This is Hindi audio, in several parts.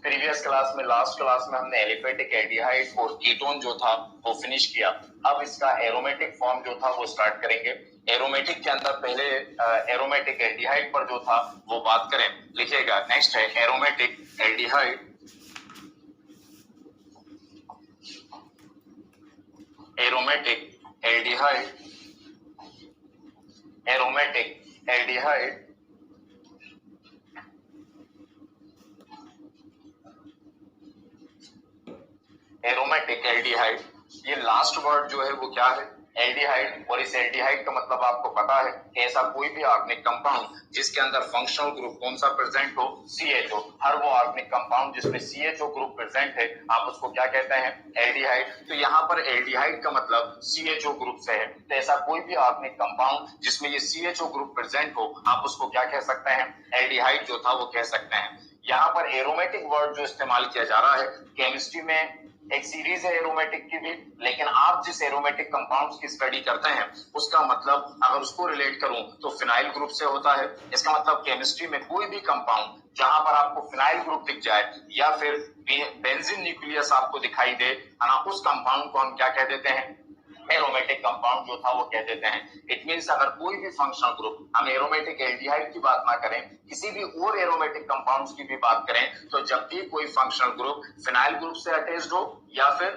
प्रीवियस क्लास में, लास्ट क्लास में हमने एलिफेटिक एल्डिहाइड और कीटोन जो था वो फिनिश किया। अब इसका एरोमेटिक फॉर्म जो था वो स्टार्ट करेंगे। एरोमेटिक के अंदर पहले एरोमेटिक एल्डिहाइड पर जो था वो बात करें, लिखिएगा। नेक्स्ट है aromatic aldehyde. Aromatic aldehyde, aromatic aldehyde aromatic aldehyde, ये लास्ट वर्ड जो है वो क्या है? एल्डिहाइड। और इस एल्डिहाइड का मतलब आपको पता है कि ऐसा कोई भी ऑर्गेनिक कंपाउंड जिसके अंदर फंक्शनल ग्रुप कौन सा प्रेजेंट हो? CHO। हर वो ऑर्गेनिक कंपाउंड जिसमें CHO ग्रुप प्रेजेंट है आप उसको क्या कहते हैं? एल्डिहाइड। तो यहाँ पर एल्डिहाइड का मतलब CHO ग्रुप से है, तो ऐसा कोई भी ऑर्गेनिक कंपाउंड जिसमें ये CHO ग्रुप प्रेजेंट हो आप उसको क्या कह सकते हैं? एल्डिहाइड जो था वो कह सकते हैं। यहाँ पर एरोमेटिक वर्ड जो इस्तेमाल किया जा रहा है, केमिस्ट्री में एक सीरीज है एरोमेटिक की भी, लेकिन आप जिस एरोमेटिक कंपाउंड्स की स्टडी करते हैं उसका मतलब अगर उसको रिलेट करूं तो फिनाइल ग्रुप से होता है। इसका मतलब केमिस्ट्री में कोई भी कंपाउंड जहां पर आपको फिनाइल ग्रुप दिख जाए या फिर बेंजीन न्यूक्लियस आपको दिखाई दे, है ना, उस कंपाउंड को हम क्या कह देते हैं? एरोमेटिक कंपाउंड जो था वो कह देते हैं। इट मींस अगर कोई भी फंक्शनल ग्रुप, हम एरोमेटिक एल्डिहाइड की बात ना करें, किसी भी और एरोमेटिक कंपाउंड्स की भी बात करें, तो जब भी कोई फंक्शनल ग्रुप फिनाइल ग्रुप से अटैच्ड हो या फिर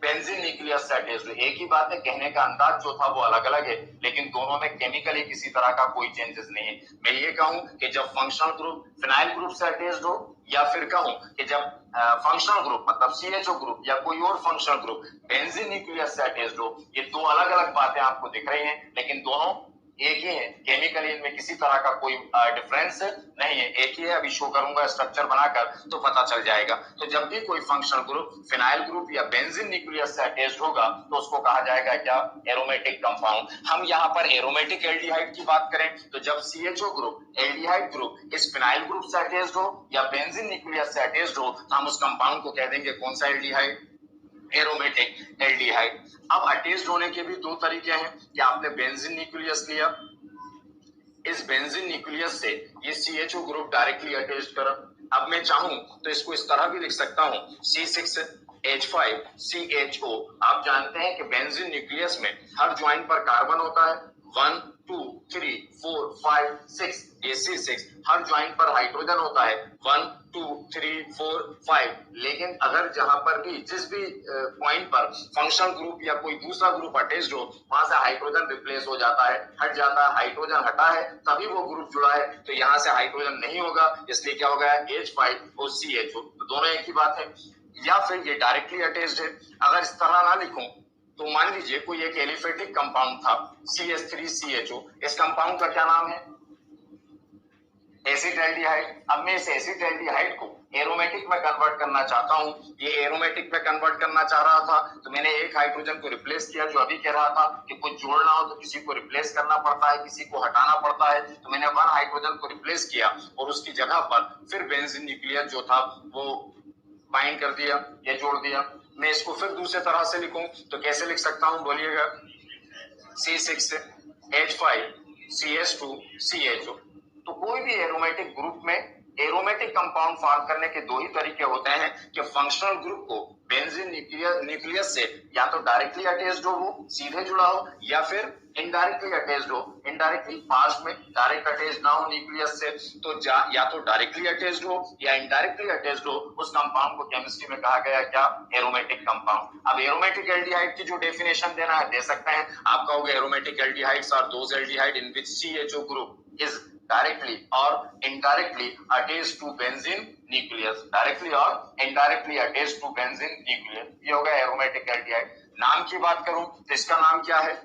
बेंजीन न्यूक्लियस से अटैच्ड हो, एक ही बात है, कहने का अंदाज जो था वो अलग अलग है, लेकिन दोनों में केमिकली किसी तरह का कोई चेंजेस नहीं है। मैं ये कहूं कि जब फंक्शनल ग्रुप फिनाइल ग्रुप से अटैच्ड हो, या फिर कहूं कि जब फंक्शनल ग्रुप मतलब CHO ग्रुप या कोई और फंक्शनल ग्रुप बेंजीन न्यूक्लियस से अटैच्ड हो, ये दो अलग अलग बातें आपको दिख रही हैं, लेकिन दोनों एक ही है। केमिकली इनमें किसी तरह का कोई डिफरेंस नहीं है, एक ही है। अभी शो करूंगा स्ट्रक्चर बनाकर तो पता चल जाएगा। तो जब भी कोई फंक्शनल ग्रुप फिनाइल ग्रुप या बेंजीन न्यूक्लियस से अटैच्ड होगा तो उसको कहा जाएगा क्या? Aromatic compound. हम यहाँ पर एरोमेटिक एल्डिहाइड की बात करें तो जब CHO ग्रुप एल्डिहाइड ग्रुप इस फिनाइल ग्रुप से अटैच्ड हो या बेंजीन न्यूक्लियस से अटैच्ड हो तो हम उस कंपाउंड को कह देंगे कौन सा एल्डिहाइड? Aromatic aldehyde. अब अटैच्ड होने के भी दो तरीके हैं कि आपने बेंजीन न्यूक्लियस लिया, इस बेंजीन न्यूक्लियस से ये CHO ग्रुप डायरेक्टली अटैच्ड करा। अब मैं चाहूं तो इसको इस तरह भी लिख सकता हूं, C6H5CHO। आप जानते हैं कि बेंजीन न्यूक्लियस में हर ज्वाइंट पर कार्बन होता है, 1 2 3 4 5 6, ये C6। हर ज्वाइंट पर हाइड्रोजन होता है, 1 2 3 4 5। लेकिन अगर जहां पर भी जिस भी पॉइंट पर फंक्शनल ग्रुप या कोई दूसरा ग्रुप अटैच्ड हो वहां से हाइड्रोजन रिप्लेस हो जाता है, हट जाता है। हाइड्रोजन हटा है तभी वो ग्रुप जुड़ा है, तो यहाँ से हाइड्रोजन नहीं होगा, इसलिए क्या हो गया? H5 और CHO। तो दोनों एक ही बात है। या फिर ये डायरेक्टली अटैच्ड है। अगर इस तरह ना लिखूं तो मान लीजिए कोई एक एलिफेटिक कंपाउंड था CH3CHO, इस कंपाउंड का क्या नाम है? एसिटाल्डिहाइड। अब मैं इस एसिटाल्डिहाइड को एरोमेटिक में कन्वर्ट करना चाहता हूं। ये एरोमेटिक में कन्वर्ट करना चाह रहा था तो मैंने एक हाइड्रोजन को रिप्लेस किया, जो अभी कह रहा था कि कुछ जोड़ना हो तो किसी को रिप्लेस करना पड़ता है, किसी को हटाना पड़ता है, तो मैंने 1 हाइड्रोजन को रिप्लेस किया और उसकी जगह पर फिर बेंजीन न्यूक्लियस जो था वो बाइंड कर दिया या जोड़ दिया। मैं इसको फिर दूसरे तरह से लिखूं तो कैसे लिख सकता हूं बोलिएगा? C6H5CH2CHO। तो कोई भी एरोमेटिक ग्रुप में एरोमेटिक कंपाउंड फॉर्म करने के दो ही तरीके होते हैं कि फंक्शनल ग्रुप को बेंजीन न्यूक्लियस से या तो डायरेक्टली अटैच्ड हो, वो सीधे जुड़ा हो, या फिर इनडायरेक्टली अटैच्ड हो। इनडायरेक्टली पास्ट में डायरेक्ट अटैच्ड ना हो न्यूक्लियस से, तो या तो डायरेक्टली अटैच्ड हो या इनडायरेक्टली अटैच्ड हो, उस कंपाउंड को केमिस्ट्री में कहा गया क्या? Aromatic compound. अब एरोमेटिक एल्डिहाइड की जो डेफिनेशन देना है दे सकते हैं। आप कहोगे aromatic aldehydes are those aldehyde in which CHO group is directly or indirectly attached to benzene nucleus, directly or indirectly attached to benzene nucleus। ये हो गया एरोमेटिक एल्डिहाइड। नाम की बात करूं तो इसका नाम क्या है?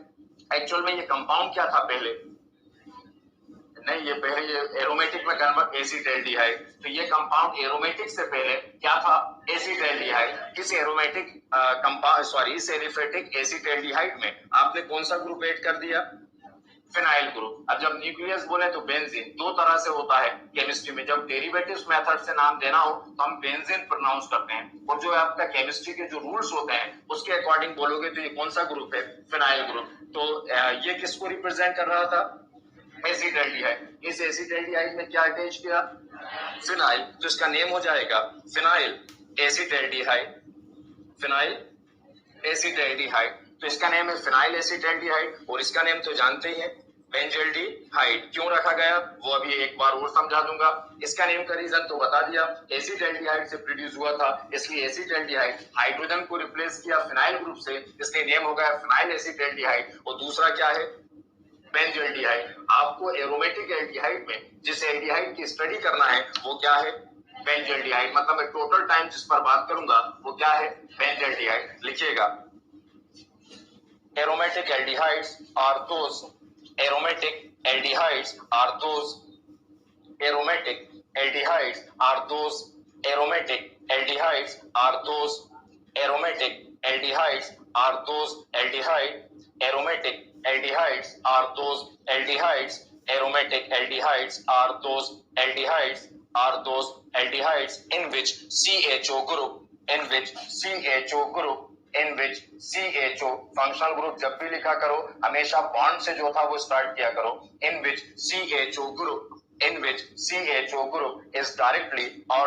एक्चुअल में ये कंपाउंड क्या था पहले? नहीं, ये पहले ये एरोमेटिक में कन्वर्ट एसिटाल्डिहाइड। तो ये कंपाउंड एरोमेटिक से पहले क्या था? एसिटाल्डिहाइड। इस एरोमेटिक कंपाउंड इस एलिफेटिक एसिटाल्डिहाइड में आपने कौन सा ग्रुप ऐड कर दिया? Phenyl group. अब जब न्यूक्लियस बोले तो बेंजीन दो तरह से होता है केमिस्ट्री में। जब डेरिवेटिव्स मेथड से नाम देना हो तो हम बेंजीन प्रोनाउंस करते हैं, और जो आपका केमिस्ट्री के जो रूल्स होते हैं उसके अकॉर्डिंग बोलोगे तो ये कौन सा ग्रुप है? Phenyl group. तो ये किसको रिप्रेजेंट कर रहा था? एसिटाल्डिहाइड। इस एसिटाल्डिहाइड में क्या अटैच किया, फिनाइल, तो इसका नेम हो जाएगा फिनाइल एसिटाल्डिहाइड, फिनाइल एसिटाल्डिहाइड, तो इसका नेम है फिनाइल एसिटाल्डिहाइड और इसका नेम तो जानते ही हैं बेंजल्डिहाइड। क्यों रखा गया वो अभी एक बार और समझा दूंगा। इसका नेम का रीजन तो बता दिया, एसिटाल्डिहाइड से प्रोड्यूस हुआ था, इसलिए एसिटाल्डिहाइड हाइड्रोजन को रिप्लेस किया फिनाइल ग्रुप से, इसलिए नेम हो गया फिनाइल एसिटाल्डिहाइड। और दूसरा क्या है, बेंजल्डिहाइड। आपको एरोमेटिक एल्डिहाइड में जिस एल्डिहाइड की स्टडी करना है वो क्या है, बेंजल्डिहाइड। मतलब मैं टोटल टाइम जिस पर बात करूंगा वो क्या है, बेंजल्डिहाइड। लिखिएगा, aromatic aldehydes are those aromatic aldehydes are those aromatic aldehydes are those aromatic aldehydes are those aromatic aldehydes are those aldehyde aromatic aldehydes are those aldehydes aromatic aldehydes are those aldehydes are those aldehydes in which CHO group in which CHO group in which CHO functional group जब भी लिखा करो हमेशा बॉन्ड से जो था वो स्टार्ट किया करो। इन which CHO group in which CHO group is directly or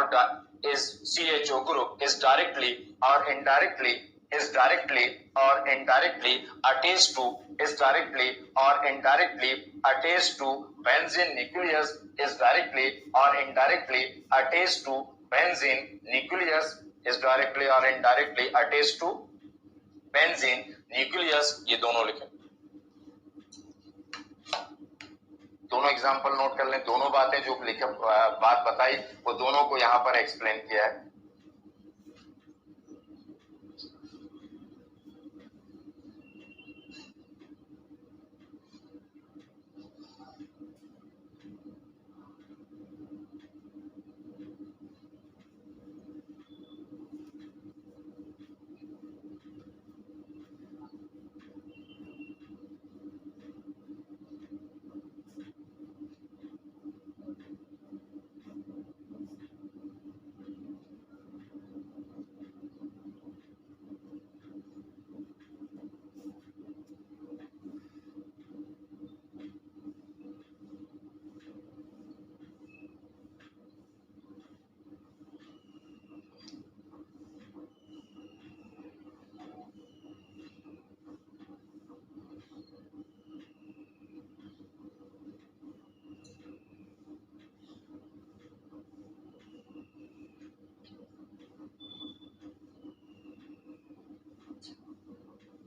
is CHO group is directly or indirectly is directly or indirectly attached to is directly or indirectly attached to benzene nucleus is directly or indirectly attached to benzene nucleus is directly or indirectly attached to benzene nucleus। ये दोनों लिखें, दोनों एग्जांपल नोट कर लें। दोनों बातें जो लिखे बात बताई वो दोनों को यहां पर एक्सप्लेन किया है।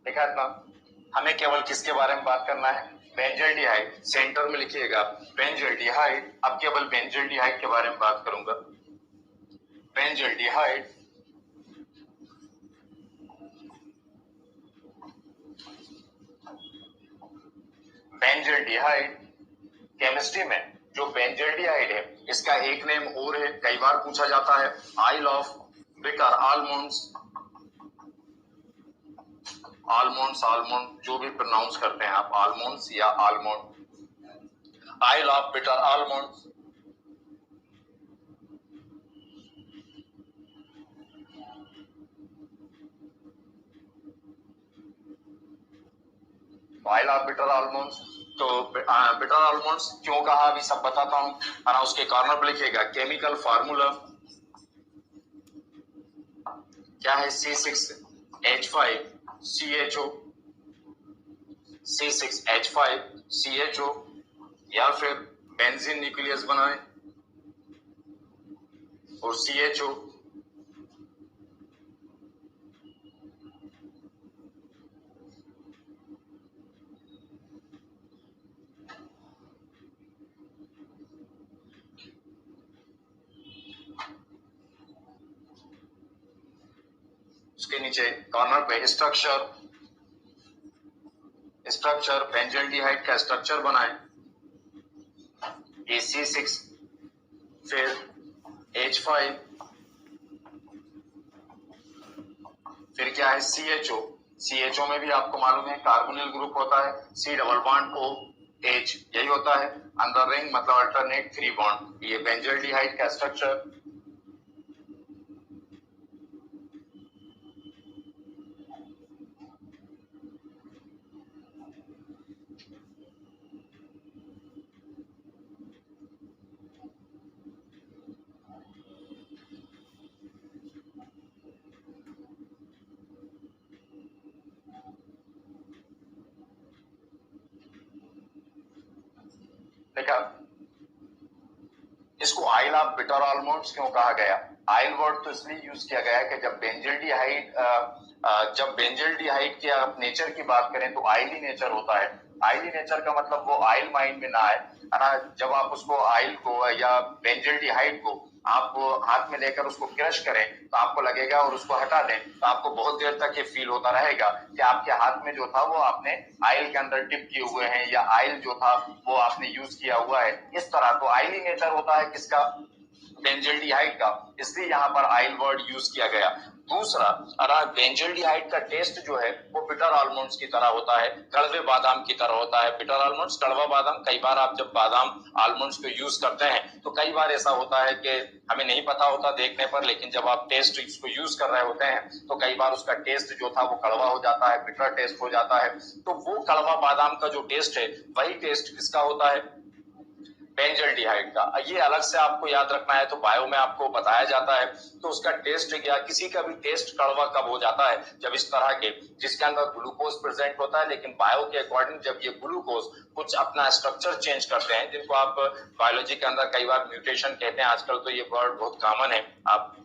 लिखा था, हमें केवल किसके बारे में बात करना है, बेंजल्डिहाइड। सेंटर में लिखिएगा बेंजल्डिहाइड। अब केवल बेंजल्डिहाइड के बारे में बात करूंगा। बेंजल्डिहाइड बेंजल्डिहाइड केमिस्ट्री में जो बेंजल्डिहाइड है इसका एक नेम और है, कई बार पूछा जाता है, oil of bitter almonds. Almonds, almond जो भी प्रोनाउंस करते हैं आप, आलमंड्स या almond, oil of bitter almonds. Oil of bitter almonds. तो बिटर आलमंड्स क्यों कहा अभी सब बताता हूं, है ना। उसके कॉर्नर पर लिखिएगा केमिकल फार्मूला क्या है, C6H5CHO, C6H5CHO, या फिर बेंजीन न्यूक्लियस बनाए और CHO। उसके नीचे कॉर्नर पे स्ट्रक्चर बेंजल्डिहाइड का स्ट्रक्चर बनाए, ये C6 फिर H5 फिर क्या है CHO में भी आपको मालूम है कार्बोनिल ग्रुप होता है, C double bond O H, यही होता है अंदर रिंग मतलब अल्टरनेट 3 बॉन्ड। ये बेंजल्डिहाइड का स्ट्रक्चर। देखा, इसको आइल ऑफ बिटर ऑलमोंड्स क्यों कहा गया? आइल वर्ड तो इसलिए यूज किया गया है कि जब बेंजल्डिहाइड के आप नेचर की बात करें तो आइली नेचर होता है। आइली नेचर का मतलब वो आइल माइंड में ना आए, है ना। जब आप उसको आइल को या बेंजल्डिहाइड को आप हाथ में लेकर उसको क्रश करें तो आपको लगेगा, और उसको हटा दें तो आपको बहुत देर तक ये फील होता रहेगा कि आपके हाथ में जो था वो आपने आइल के अंदर डिप किए हुए हैं, या आइल जो था वो आपने यूज किया हुआ है। इस तरह तो आइली नेचर होता है किसका? बेंजल्डिहाइड का, इसलिए यहाँ पर आइल वर्ड यूज किया गया। दूसरा, बेंजल्डिहाइड का टेस्ट जो है वो बिटर आलमंड्स की तरह होता है, कड़वे बादाम की तरह होता है। बिटर आलमंड्स, कड़वा बादाम। कई बार आप जब बादाम आलमंड्स को यूज करते हैं तो कई बार ऐसा होता है कि हमें नहीं पता होता देखने पर, लेकिन जब आप टेस्ट इसको यूज कर रहे होते हैं तो कई बार उसका टेस्ट जो था वो कड़वा हो जाता है, बिटर टेस्ट हो जाता है। तो वो कड़वा बादाम का जो टेस्ट है वही टेस्ट किसका होता है? बेंजल्डिहाइड का। ये अलग से आपको याद रखना है, तो बायो में आपको बताया जाता है। तो उसका टेस्ट क्या, किसी का भी टेस्ट कड़वा कब हो जाता है? जब इस तरह के जिसके अंदर ग्लूकोज प्रेजेंट होता है, लेकिन बायो के अकॉर्डिंग जब ये ग्लूकोज कुछ अपना स्ट्रक्चर चेंज करते हैं, जिनको आप बायोलॉजी के अंदर कई बार म्यूटेशन कहते हैं। आजकल तो ये वर्ड बहुत कॉमन है। आप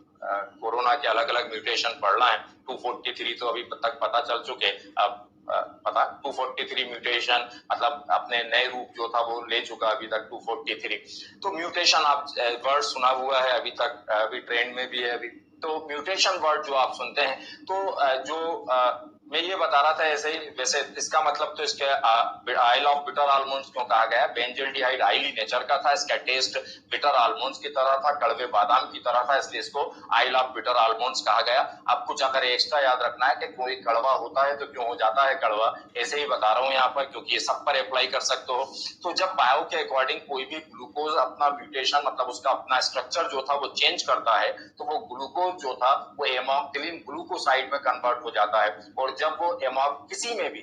कोरोना के अलग अलग म्यूटेशन पढ़ना है, 243 तो अभी तक पता चल चुके। अब पता 243 म्यूटेशन मतलब अपने नए रूप जो था वो ले चुका अभी तक 243। तो म्यूटेशन आप वर्ड सुना हुआ है अभी तक, अभी ट्रेंड में भी है अभी। तो म्यूटेशन वर्ड जो आप सुनते हैं, तो मैं ये बता रहा था ऐसे ही। वैसे इसका मतलब तो इसके आइल ऑफ बिटर आलमंड्स क्यों कहा गया? बेंजल्डिहाइड आइली नेचर का था, इसका टेस्ट बिटर आलमंड्स की तरह था, कड़वे बादाम की तरह था, इसलिए इसको आइल ऑफ बिटर आलमंड्स कहा गया। अब कुछ अगर एक्स्ट्रा याद रखना है कि कोई कड़वा होता है तो क्यों हो जाता है कड़वा, ऐसे ही बता रहा हूं यहाँ पर, क्योंकि ये सब पर अप्लाई कर सकते हो। तो जब बायो के अकॉर्डिंग कोई भी ग्लूकोज अपना म्यूटेशन मतलब उसका अपना स्ट्रक्चर जो था वो चेंज करता है, तो वो ग्लूकोज जो था वो हेमोग्लोबिन ग्लूकोसाइड में कन्वर्ट हो जाता है। और जब वो किसी में भी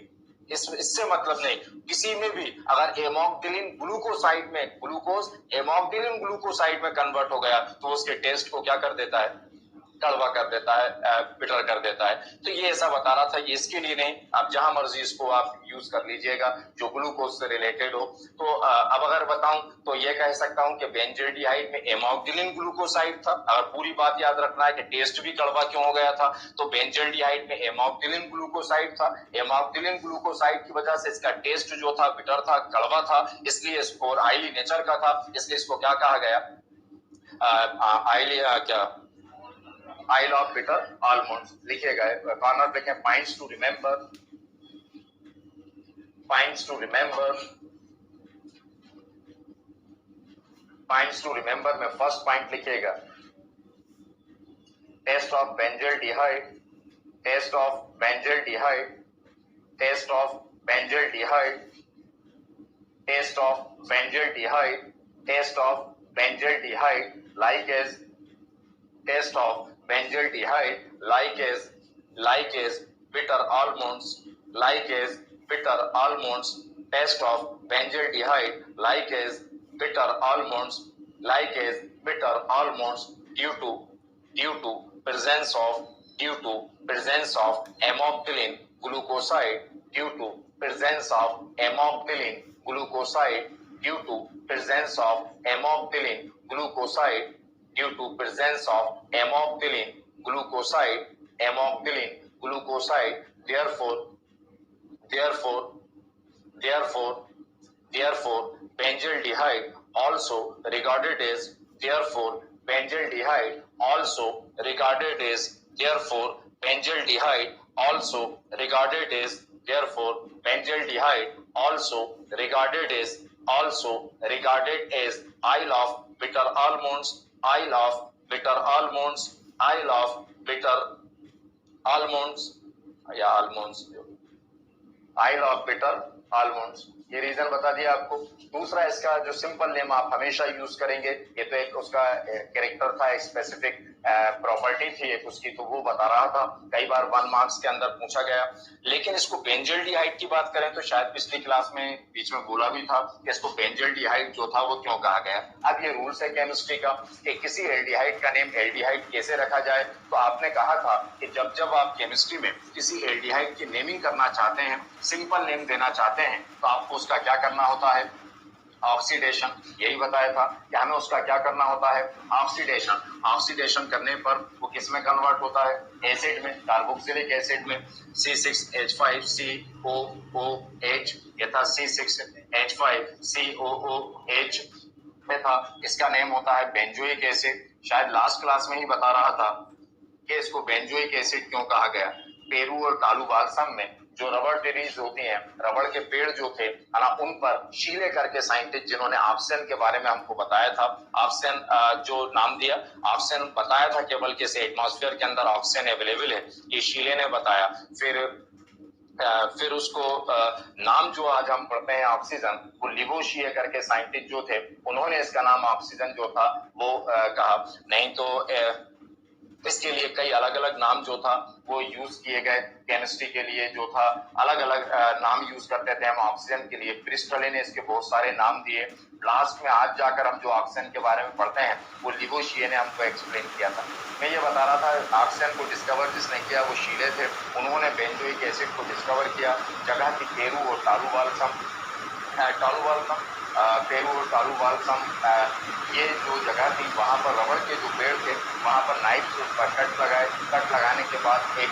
इससे मतलब नहीं, किसी में भी अगर हेमोग्लोबिन ग्लूकोसाइड में ग्लूकोज हेमोग्लोबिन ग्लूकोसाइड में कन्वर्ट हो गया तो उसके टेस्ट को क्या कर देता है? कड़वा कर देता है, बिटर कर देता है। तो ये ऐसा बता रहा था, ये इसके लिए नहीं, आप जहां मर्जी इसको आप यूज कर लीजिएगा जो ग्लूकोज से रिलेटेड हो। तो अब अगर बताऊं तो ये कह सकता हूं कि बेंजल्डिहाइड में हेमोग्लोबिन ग्लूकोसाइड था। अगर पूरी बात याद रखना है कि टेस्ट भी कड़वा क्यों हो गया था, तो बेंजल्डिहाइड में हेमोग्लोबिन ग्लूकोसाइड था। हेमोग्लोबिन ग्लूकोसाइड की वजह से इसका टेस्ट जो था बिटर था, कड़वा था, इसलिए इसको आइली नेचर का था, इसलिए इसको क्या कहा गया? आइली क्या आइल ऑफ बिटर आलमंड्स लिखे गए। कॉर्नर देखें, points to remember, points to remember, points to remember में फर्स्ट पॉइंट लिखिएगा, test of benzaldehyde, test of benzaldehyde, test of benzaldehyde, test of benzaldehyde, test of benzaldehyde like as taste of benzaldehyde, like as bitter almonds, like as bitter almonds, taste of benzaldehyde like as bitter almonds, like as bitter almonds due to presence of hemoglobin glucoside, due to presence of hemoglobin glucoside, due to presence of hemoglobin glucoside, due to presence of hemoglobin glucoside, hemoglobin glucoside, therefore benzaldehyde also regarded as, therefore benzaldehyde also regarded as, therefore benzaldehyde also regarded as, therefore benzaldehyde also regarded as, also regarded as oil of bitter almonds, oil of bitter almonds, oil of bitter almonds या almonds, oil of bitter almonds। ये रीजन बता दिया आपको। दूसरा, इसका जो सिंपल नेम आप हमेशा यूज करेंगे, ये तो एक उसका कैरेक्टर था, एक स्पेसिफिक प्रॉपर्टी थी एक उसकी, तो वो बता रहा था। कई बार 1 मार्क्स के अंदर पूछा गया। लेकिन इसको बेंजल्डिहाइड की बात करें तो शायद पिछली क्लास में बीच में बोला भी था कि इसको बेंजल्डिहाइड जो था वो क्यों कहा गया। अब ये रूल्स है केमिस्ट्री का कि किसी एल्डिहाइड का नेम एल्डिहाइड कैसे रखा जाए। तो आपने कहा था कि जब जब आप केमिस्ट्री में किसी एल्डिहाइड की नेमिंग करना चाहते हैं, सिंपल नेम देना चाहते हैं, तो आपको उसका क्या करना होता है? ऑक्सीडेशन, यही बताया था कि हमें उसका क्या करना होता है, ऑक्सीडेशन। ऑक्सीडेशन करने पर वो किस में कन्वर्ट होता है, एसिड में, कार्बोक्सिलिक एसिड में। C6H5COOH, ये था C6H5COOH में था। इसका नेम होता है बेंजोइक एसिड। शायद लास्ट क्लास में ही बता रहा था कि इसको बेंजोइक एसिड क्यों कहा गया। पेरू और तालु बाल्सम में जो रबड़ ट्रीज होती हैं, रबड़ के पेड़ जो थे है ना, उन पर शीले करके साइंटिस्ट जिन्होंने ऑप्शन के बारे में हमको बताया था, ऑप्शन जो नाम दिया, ऑप्शन बताया था केवल कि एटमॉस्फेयर के अंदर ऑक्सीजन अवेलेबल है, ये शीले ने बताया। फिर उसको नाम जो आज हम पढ़ते हैं ऑक्सीजन, वो लिवोशिए करके साइंटिस्ट जो थे उन्होंने इसका नाम ऑक्सीजन जो था वो कहा। नहीं तो इसके लिए कई अलग अलग नाम जो था वो यूज किए गए। केमिस्ट्री के लिए जो था अलग अलग नाम यूज करते थे हम ऑक्सीजन के लिए। ब्रिस्टले ने इसके बहुत सारे नाम दिए। लास्ट में आज जाकर हम जो ऑक्सीजन के बारे में पढ़ते हैं वो लिवोशिए ने हमको एक्सप्लेन किया था। मैं ये बता रहा था ऑक्सीजन को डिस्कवर जिसने किया वो शीले थे। उन्होंने बेंजोइक एसिड को डिस्कवर किया। जगह थी पेरू और तालु बाल्सम। पेरू और तालु बाल्सम, ये जो जगह थी वहां पर रबड़ के जो पेड़ थे वहां पर नाइफ से उसका कट लगाने के बाद एक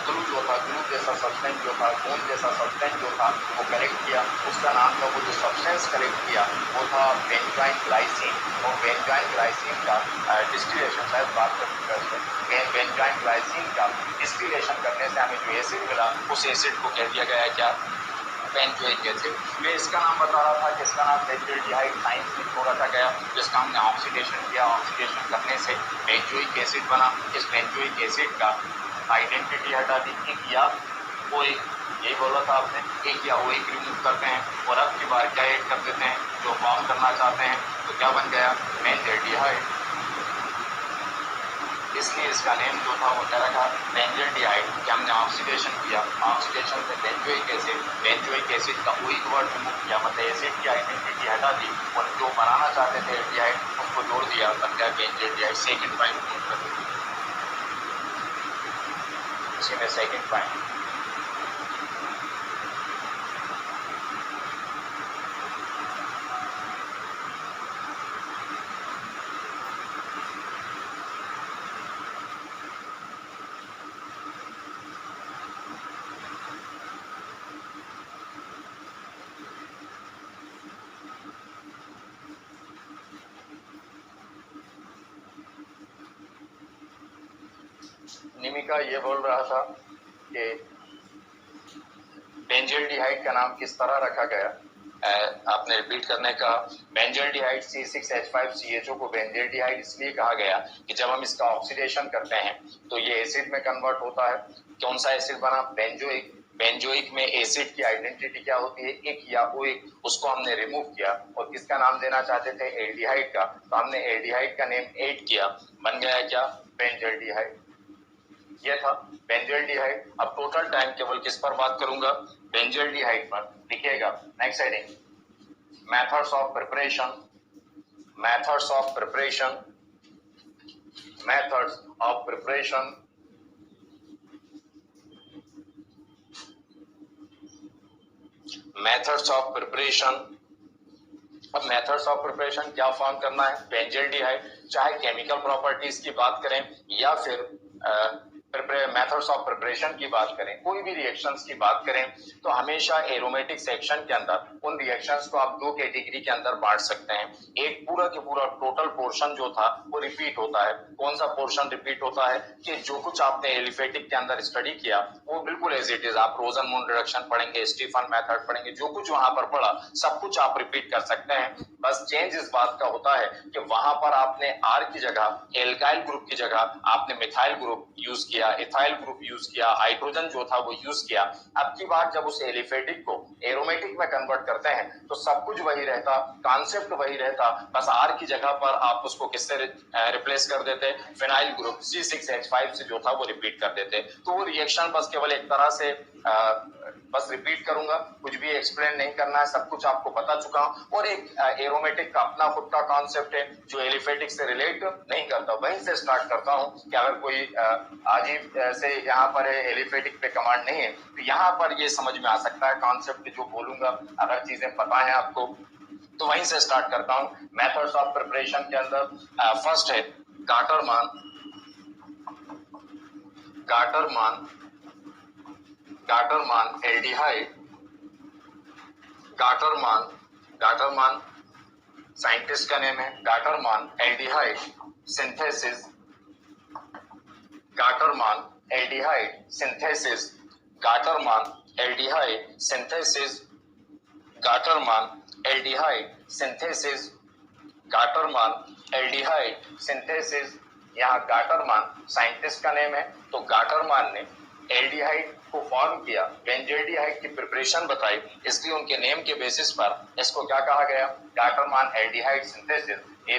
ग्लू जो था, ग्लू जैसा सब्सटेंस जो था, गोंद जैसा सब्सटेंस जो था वो कलेक्ट किया। उसका नाम था, वो जो सब्सटेंस कलेक्ट किया वो था बेंजोइन ग्लाइसिन। और बेंजोइन ग्लाइसिन का डिस्टिलेशन, शायद बात करते हैं, बेंजोइन ग्लाइसिन का डिस्टिलेशन करने से हमें जो एसिड मिला उस एसिड को कह दिया गया है क्या, बेंजोइक एसिड। मैं इसका नाम बता रहा था कि इसका नाम बेंजोल्डिहाइड साइंस में क्यों रखा गया, जिसका हमने ऑक्सीडेशन किया, ऑक्सीडेशन करने से बेंजोइक एसिड बना। इस बेंजोइक एसिड का आइडेंटिटी हटा दी, एक या वो एक, यही बोला था आपने, एक या वो एक रिमूव करते हैं और अब की बार क्या ऐड कर देते हैं जो फॉर्म करना चाहते हैं, तो क्या बन गया, बेंजोल्डिहाइड। इसलिए इसका नेम जो था वो क्या रखा, बेंजोल्डिहाइड, कि हमने ऑक्सीडेशन किया, ऑक्सीडेशन से बेंजोइक एसिड का कोई वर्ड रिमूव किया, मतलब एसिड की आइडेंटिटी हटा दी और जो बनाना चाहते थे एल्डिहाइड उसको जोड़ दिया, बन गया बेंजोल्डिहाइड। सेकंड पॉइंट इसी में सेकंड पॉइंट, निमिका ये बोल रहा था कि बेंजोल्डिहाइड का नाम किस तरह रखा गया। आपने रिपीट करने का, बेंजोल्डिहाइड C6H5CHO को बेंजोल्डिहाइड इसलिए कहा गया कि जब हम इसका ऑक्सीडेशन करते हैं तो ये एसिड में कन्वर्ट होता है। कौन सा एसिड बना, बेंजोइक। बेंजोइक में एसिड की आइडेंटिटी क्या होती है, एक या ओ एक, उसको हमने रिमूव किया और किसका नाम देना चाहते थे, एल्डिहाइड का, तो हमने एल्डिहाइड का नेम ऐड किया, बन गया क्या, बेंजोल्डिहाइड। ये था बेंजोल्डिहाइड। अब टोटल टाइम केवल किस पर बात करूंगा, बेंजोल्डिहाइड पर। लिखिएगा next heading, methods of preparation, methods of preparation, methods of preparation, methods of preparation. अब मेथड्स ऑफ प्रिपरेशन क्या फॉर्म करना है, बेंजोल्डिहाइड, चाहे केमिकल प्रॉपर्टीज की बात करें या फिर मेथड्स ऑफ प्रिपरेशन की बात करें, कोई भी रिएक्शंस की बात करें, तो हमेशा एरोमेटिक सेक्शन के अंदर उन रिएक्शंस को आप दो कैटेगरी के अंदर बांट सकते हैं। एक पूरा के पूरा टोटल पोर्शन जो था वो रिपीट होता है। कौन सा पोर्शन रिपीट होता है कि जो कुछ आपने एलिफेटिक के अंदर स्टडी किया वो बिल्कुल एज इट इज, आप रोजन मून रिडक्शन पढ़ेंगे, स्टीफन मेथड पढ़ेंगे, जो कुछ वहां पर पढ़ा सब कुछ आप रिपीट कर सकते हैं। बस चेंज इस बात का होता है कि वहां पर आपने आर की जगह एल्काइल ग्रुप की जगह आपने मिथाइल ग्रुप यूज किया, इथाइल ग्रुप यूज किया, हाइड्रोजन जो था वो यूज किया। अब की बार जब उस एलिफेटिक को एरोमेटिक में कन्वर्ट करते हैं तो सब कुछ वही रहता, कॉन्सेप्ट वही रहता, बस आर की जगह पर आप उसको किससे रिप्लेस कर देते, फिनाइल ग्रुप C6H5 से जो था वो रिपीट कर देते। तो वो रिएक्शन बस केवल एक तरह से बस रिपीट करूंगा, कुछ भी एक्सप्लेन नहीं करना है, सब कुछ आपको बता चुका हूं। और एक एरोमेटिक का अपना खुद का कॉन्सेप्ट है जो एलिफेटिक से रिलेट नहीं करता, वहीं से स्टार्ट करता हूं कि अगर कोई अजीब से यहाँ पर एलिफेटिक पे कमांड नहीं है तो यहाँ पर ये समझ में आ सकता है कॉन्सेप्ट जो बोलूंगा, अगर चीजें पता है आपको तो वहीं से स्टार्ट करता हूं। मेथड्स ऑफ प्रिपरेशन के अंदर फर्स्ट है Gattermann, Gattermann, Gattermann aldehyde, Gattermann, Gattermann scientist का नेम है, Gattermann aldehyde synthesis, Gattermann aldehyde synthesis, Gattermann aldehyde synthesis, Gattermann aldehyde synthesis, Gattermann aldehyde synthesis. यहाँ गाटरमान साइंटिस्ट का नेम है, तो गाटरमान ने एल्डिहाइड को फॉर्म किया, बेंजोल्डिहाइड की प्रिपरेशन बताई, इसलिए उनके नेम के बेसिस पर इसको क्या कहा गया, गाटरमान एल्डिहाइड सिंथेसिस। ये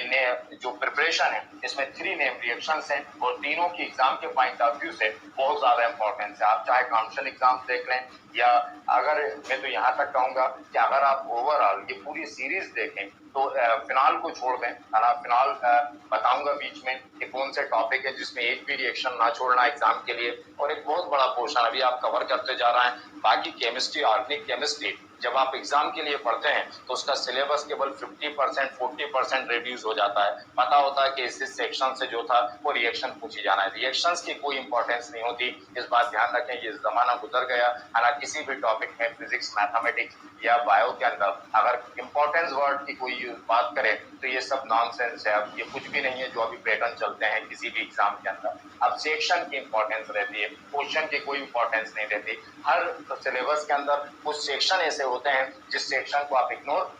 जो प्रिपरेशन है इसमें 3 नेम रिएक्शंस हैं और तीनों की एग्जाम के पॉइंट ऑफ व्यू से बहुत ज्यादा इंपॉर्टेंस है। आप चाहे काउंसिल एग्जाम देख लें या अगर मैं तो यहाँ तक कहूंगा कि अगर आप ओवरऑल ये पूरी सीरीज देखें तो फिनाल को छोड़ दें, है ना, फिनाल बताऊंगा बीच में कि कौन से टॉपिक है जिसमें एक भी रिएक्शन ना छोड़ना एग्जाम के लिए, और एक बहुत बड़ा पोर्शन अभी आप कवर करते जा रहे हैं। बाकी केमिस्ट्री, ऑर्गेनिक केमिस्ट्री जब आप एग्जाम के लिए पढ़ते हैं तो उसका सिलेबस केवल 50% 40% रिड्यूस हो जाता है। पता होता है कि इस सेक्शन से जो था वो रिएक्शन पूछी जाना है, रिएक्शंस की कोई इंपॉर्टेंस नहीं होती। इस बात ध्यान रखें, ये जमाना गुजर गया है ना। किसी भी टॉपिक में फिजिक्स, मैथमेटिक्स या बायो के अंदर अगर इंपॉर्टेंस वर्ड की कोई बात करें तो ये सब नॉनसेंस है। अब ये कुछ भी नहीं है जो अभी पैटर्न चलते हैं किसी भी एग्जाम के अंदर। अब सेक्शन की इंपॉर्टेंस रहती है, क्वेश्चन की कोई इंपॉर्टेंस नहीं रहती। हर सिलेबस के अंदर कुछ सेक्शन ऐसे होते हैं जिस सेक्शन को आप इग्नोर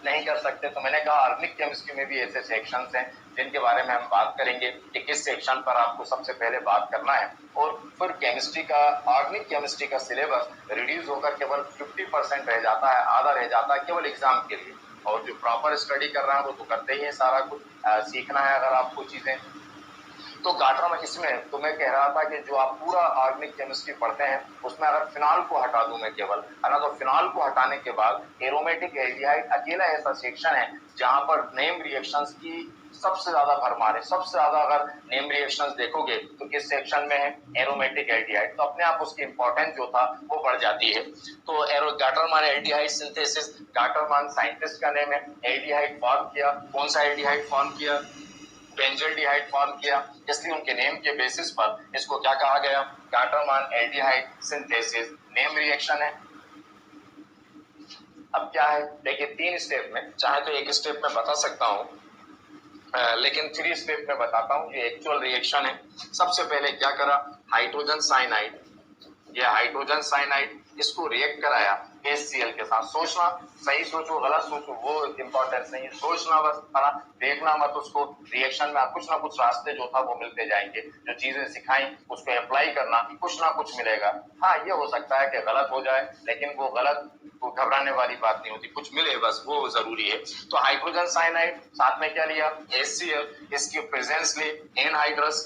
नहीं कर सकते। तो मैंने कहा ऑर्गेनिक केमिस्ट्री में भी ऐसे सेक्शंस हैं जिनके बारे में हम बात करेंगे कि किस सेक्शन पर आपको सबसे पहले बात करना है। और फिर केमिस्ट्री का, ऑर्गेनिक केमिस्ट्री का सिलेबस रिड्यूस होकर केवल 50% रह जाता है, आधा रह जाता है केवल एग्जाम के लिए। और जो प्रॉपर स्टडी कर रहा है वो तो करते ही है, सारा कुछ सीखना है अगर आपको चीजें। तो गाटरमान, इसमें तो मैं कह रहा था कि जो आप पूरा ऑर्गेनिक केमिस्ट्री पढ़ते हैं उसमें अगर फिनॉल को हटा दूं मैं केवल, है ना, तो फिनॉल को हटाने के बाद एरोमेटिक एल्डिहाइड अकेला ऐसा सेक्शन है जहां पर नेम रिएक्शंस की सबसे ज्यादा भरमार है। सबसे ज्यादा अगर नेम रिएक्शंस देखोगे तो किस सेक्शन में है, एरोमेटिक एल्डिहाइड। तो अपने आप उसकी इंपॉर्टेंस जो था वो बढ़ जाती है। तो Gattermann aldehyde synthesis, Gattermann scientist का नेम है, एल्डिहाइड फॉर्म किया। कौन सा एल्डिहाइड फॉर्म किया, बेंजोल्डिहाइड फॉर्म किया, इसलिए उनके नेम के बेसिस पर इसको क्या कहा गया, Gattermann aldehyde synthesis. Name reaction है। अब क्या है देखिए, 3 स्टेप में, चाहे तो एक स्टेप में बता सकता हूं लेकिन 3 स्टेप में बताता हूं। ये एक्चुअल रिएक्शन है। सबसे पहले क्या करा, हाइड्रोजन साइनाइड, ये हाइड्रोजन साइनाइड इसको रिएक्ट कराया HCl के साथ। सोचना, सही सोचो गलत सोचो वो इंपॉर्टेंस नहीं है, सोचना बस, है ना, देखना मत उसको। रिएक्शन में कुछ ना कुछ रास्ते जो था वो मिलते जाएंगे। जो चीजें सिखाई उसको अप्लाई करना, कुछ ना कुछ मिलेगा। हाँ, ये हो सकता है कि गलत हो जाए, लेकिन वो गलत को घबराने वाली बात नहीं होती, कुछ मिले बस वो जरूरी है। तो हाइड्रोजन साइनाइड, साथ में क्या लिया, HCl, इसकी प्रेजेंस ली anhydrous,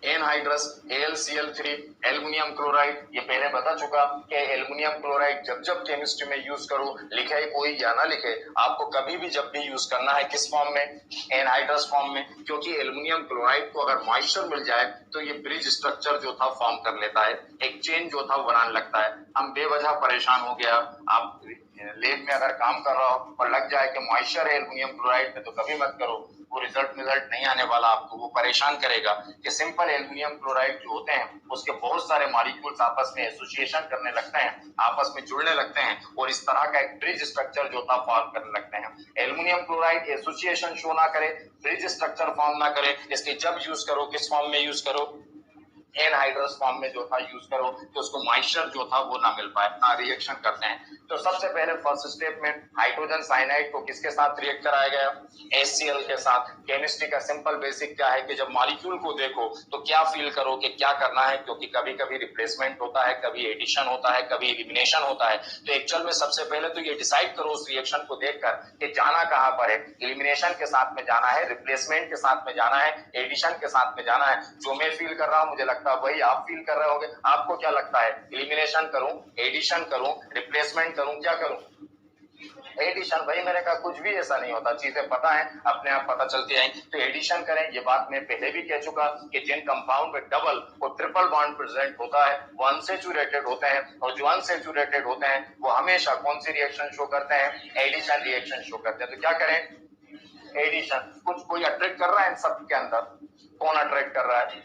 anhydrous AlCl3, aluminium chloride. ये पहले बता चुका कि एल्युमिनियम क्लोराइड जब जब केमिस्ट्री में यूज करो, लिखे कोई या ना लिखे, आपको कभी भी जब भी यूज करना है किस फॉर्म में, एनहाइड्रस फॉर्म में। क्योंकि एल्युमिनियम क्लोराइड को अगर मॉइस्चर मिल जाए तो ये ब्रिज स्ट्रक्चर जो था फॉर्म कर लेता है, एक चेन जो था वो बनाने लगता है। हम बेवजह परेशान हो गया, आप लैब में अगर काम कर रहा हो और लग जाए कि मॉइस्चर है एल्युमिनियम क्लोराइड में, तो कभी मत करो, वो रिजल्ट नहीं आने वाला, आपको वो परेशान करेगा। कि सिंपल एल्युमिनियम क्लोराइड जो होते हैं उसके बहुत सारे मॉलिक्यूल्स आपस में एसोसिएशन करने लगते हैं, आपस में जुड़ने लगते हैं और इस तरह का एक ब्रिज स्ट्रक्चर जो था फॉर्म करने लगते हैं। एल्युमिनियम क्लोराइड एसोसिएशन शो ना करे, ब्रिज स्ट्रक्चर फॉर्म ना करे, इसके जब यूज करो किस फॉर्म में यूज करो, एनहाइड्रस फॉर्म में जो था यूज करो, तो उसको मॉइस्चर जो था वो ना मिल पाए, रिएक्शन करते हैं। तो सबसे पहले फर्स्ट स्टेप में हाइड्रोजन साइनाइड को किसके साथ रिएक्ट कराया गया, HCl के साथ। केमिस्ट्री का सिंपल बेसिक क्या है कि जब मॉलिक्यूल को देखो तो क्या फील करो कि क्या करना है, क्योंकि कभी कभी रिप्लेसमेंट होता है, कभी एडिशन होता है, कभी एलिमिनेशन होता है। तो एक्चुअल में सबसे पहले तो ये डिसाइड करो उस रिएक्शन को देखकर कि जाना कहां पर है, एलिमिनेशन के साथ में जाना है, रिप्लेसमेंट के साथ में जाना है, एडिशन के साथ में जाना है। जो मैं फील कर रहा हूं मुझे लगता है वही आप फील कर रहे होंगे। आपको क्या लगता है, एलिमिनेशन करूं, एडिशन करूं, रिप्लेसमेंट करूं, क्या करूं? एडिशन, भाई मैंने कहा कुछ भी ऐसा नहीं होता, चीजें पता है अपने आप पता चलती आएंगी। तो एडिशन करें, ये बात मैं पहले भी कह चुका कि जिन कंपाउंड में डबल और ट्रिपल बॉन्ड प्रेजेंट होता है वो अनसैचुरेटेड होते हैं, और जो अनसैचुरेटेड होते हैं वो हमेशा कौन सी रिएक्शन शो करते हैं, एडिशन रिएक्शन शो करते हैं। तो क्या करें, एडिशन। कुछ कोई अट्रैक्ट कर रहा है इन सब के अंदर, कौन अट्रैक्ट कर रहा है,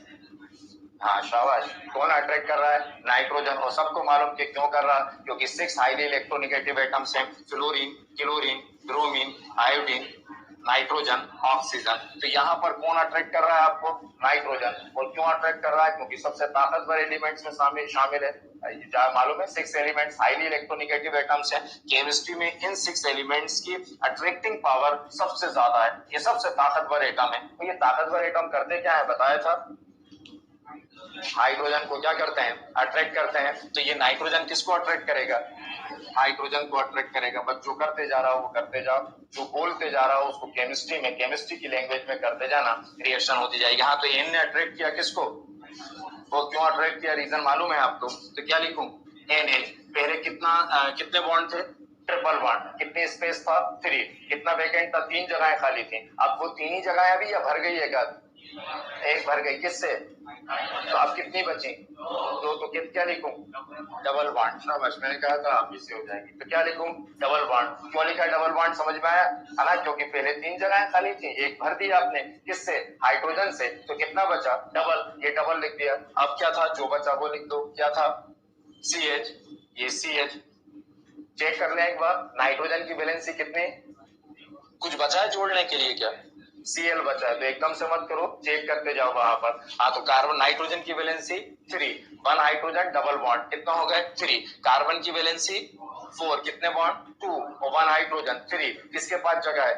हाँ शाबाश, कौन अट्रैक्ट कर रहा है, नाइट्रोजन। और सबको मालूम कि क्यों कर रहा है, क्योंकि 6 हाईली इलेक्ट्रोनेगेटिव एटम्स हैं, fluorine, chlorine, bromine, iodine, nitrogen, oxygen. तो यहाँ पर कौन अट्रैक्ट कर रहा है आपको, नाइट्रोजन। और क्यों अट्रैक्ट कर रहा है, क्योंकि सबसे ताकतवर एलिमेंट्स में शामिल है। मालूम है 6 एलिमेंट्स हाईली इलेक्ट्रोनेगेटिव एटम्स हैं। केमिस्ट्री में इन 6 एलिमेंट्स की अट्रैक्टिंग पावर सबसे ज्यादा है, ये सबसे ताकतवर एटम है। तो ये ताकतवर एटम करते क्या है बताया था, हाइड्रोजन को क्या करते हैं, अट्रैक्ट करते हैं। तो ये नाइट्रोजन किसको अट्रैक्ट करेगा, हाइड्रोजन को अट्रैक्ट करेगा। बस जो करते जा रहा हो वो करते जाओ, जो बोलते जा रहा हो उसको केमिस्ट्री में, केमिस्ट्री की लैंग्वेज में करते जाना, रिएक्शन होती जाएगी। हाँ, तो एन ने अट्रैक्ट किया किसको, वो क्यों अट्रैक्ट किया, रीजन मालूम है आपको। तो क्या लिखूं, NH। पहले कितने बॉन्ड थे, ट्रिपल बॉन्ड। कितनी स्पेस था, 3। कितना वैकेंट था, 3 जगहें खाली थी। अब वो 3 ही जगहें अभी या भर गई एक भर गई, किससे, तो अब कितनी बची, 2। तो क्या लिखूं, डबल बॉन्ड। शाबाश, मैंने कहा था आप इससे हो जाएगी। तो क्या लिखूं, डबल बॉन्ड। क्यों लिखा डबल बॉन्ड, समझ में आया है ना, क्योंकि पहले 3 जगहें खाली थी, एक भर दिया आपने, किससे, हाइड्रोजन से। तो कितना बचा, डबल, ये डबल लिख दिया। अब क्या था, जो बचा वो लिख दो, क्या था, CH, ये CH। चेक कर ले एक बार, नाइट्रोजन की वैलेंसी कितनी, कुछ बचा है जोड़ने के लिए क्या, Cl बचा है। तो एकदम से मत करो, चेक करते जाओ वहां पर। हाँ, तो कार्बन, नाइट्रोजन की वैलेंसी 3, 1 हाइड्रोजन डबल बॉन्ड, कितना हो गए 3। कार्बन की वैलेंसी 4, कितने बॉन्ड 2, और 1 हाइड्रोजन 3। किसके पास जगह है,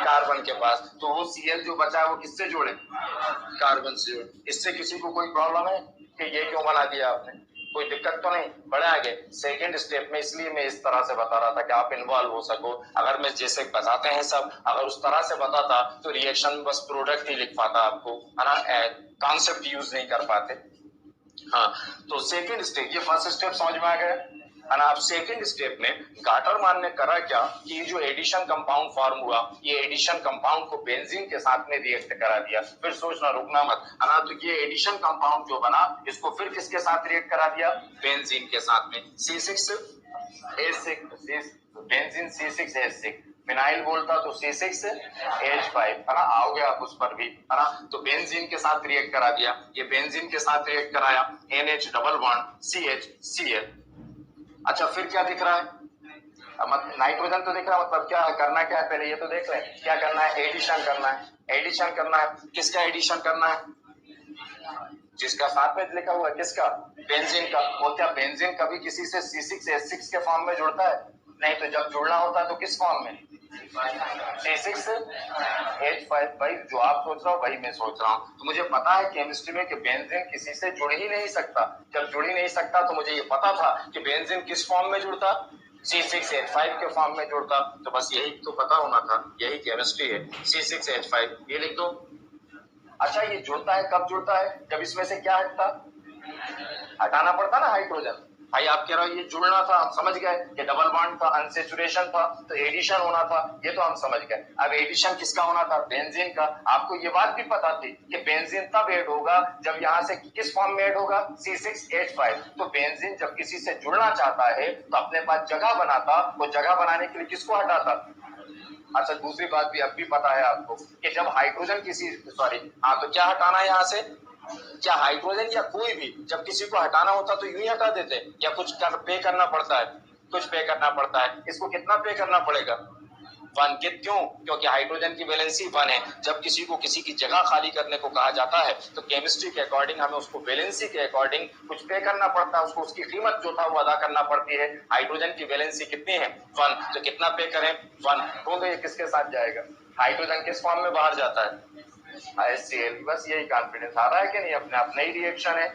कार्बन के पास। तो वो Cl जो बचा है वो किससे जोड़े, कार्बन से जोड़े। इससे किसी को कोई प्रॉब्लम है कि ये क्यों बना दिया आपने, कोई दिक्कत तो नहीं, बड़े आगे सेकंड स्टेप में। इसलिए मैं इस तरह से बता रहा था कि आप इन्वॉल्व हो सको। अगर मैं जैसे बताते हैं सब, अगर उस तरह से बताता तो रिएक्शन में बस प्रोडक्ट ही लिख पाता आपको, है ना, कॉन्सेप्ट यूज नहीं कर पाते। हाँ, तो सेकंड स्टेप, ये फर्स्ट स्टेप समझ में आ गया, है ना। अब सेकंड स्टेप में गाटरमान ने करा क्या कि ये जो एडिशन कंपाउंड फॉर्म हुआ, ये एडिशन कंपाउंड को बेंजीन के साथ में रिएक्ट करा दिया। फिर सोचना, रुकना मत, है ना। तो ये एडिशन कंपाउंड जो बना, इसको फिर किसके साथ रिएक्ट करा दिया, बेंजीन के साथ में। C6H6, benzene C6H6। फिनाइल बोलता तो C6H5, है ना। आओगे आप उस पर भी, है ना। तो बेंजीन के साथ रिएक्ट करा दिया, ये बेंजीन के साथ रिएक्ट कराया, NH डबल बॉन्ड CH, अच्छा फिर क्या दिख रहा है, नाइट्रोजन तो दिख रहा है, मतलब क्या है, करना क्या है पहले ये तो देख लें। क्या करना है, एडिशन करना है। एडिशन करना है, किसका एडिशन करना है, जिसका साथ में लिखा हुआ है, किसका, बेंजीन का। और क्या बेंजीन कभी किसी से C6H6 के फॉर्म में जुड़ता है, नहीं। तो जब जुड़ना होता है तो किस फॉर्म में, C6H5। भाई जो आप सोच रहे हो वही मैं सोच रहा हूँ। तो मुझे पता है केमिस्ट्री में कि बेंजीन किसी से जुड़ ही नहीं सकता। जब जुड़ ही नहीं सकता तो मुझे ये पता था कि बेंजीन किस फॉर्म में जुड़ता, C6H5 के फॉर्म में जुड़ता। तो बस यही तो पता होना था, यही केमिस्ट्री है, C6H5, ये लिख दो। अच्छा, ये जुड़ता है कब जुड़ता है, जब इसमें से क्या हटता, हटाना पड़ता ना हाइड्रोजन। भाई आप कह रहे हो ये जुड़ना था, हम समझ गए कि डबल बॉन्ड था, अनसैचुरेशन था, तो एडिशन होना था, ये तो हम समझ गए। अब एडिशन किसका होना था, बेंजीन का। आपको ये बात भी पता थी कि बेंजीन तब ऐड होगा जब यहाँ से किस फॉर्म में ऐड होगा, C6H5। तो बेंजीन जब किसी से जुड़ना चाहता है तो अपने पास जगह बनाता, वो जगह बनाने के लिए किसको हटाता। अच्छा, दूसरी बात भी अब भी पता है आपको कि जब हाइड्रोजन हाँ, तो क्या हटाना है यहाँ से, क्या हाइड्रोजन या कोई भी जब किसी को हटाना होता तो यूं ही हटा देते, या कुछ पे करना पड़ता है, कुछ पे करना पड़ता है। इसको कितना पे करना पड़ेगा, 1 के। क्यों, क्योंकि हाइड्रोजन की वैलेंसी 1 है। जब किसी को किसी की जगह खाली करने को कहा जाता है तो केमिस्ट्री के अकॉर्डिंग हमें उसको वैलेंसी के अकॉर्डिंग कुछ पे करना पड़ता है, उसको उसकी कीमत जो था वो अदा करना पड़ती है। हाइड्रोजन की वैलेंसी कितनी है, 1, तो कितना पे करें, 1। तो ये किसके साथ जाएगा, हाइड्रोजन किस फॉर्म में बाहर जाता है, HCl। बस यही कॉन्फिडेंस आ रहा है कि नहीं, अपने आप नई रिएक्शन है,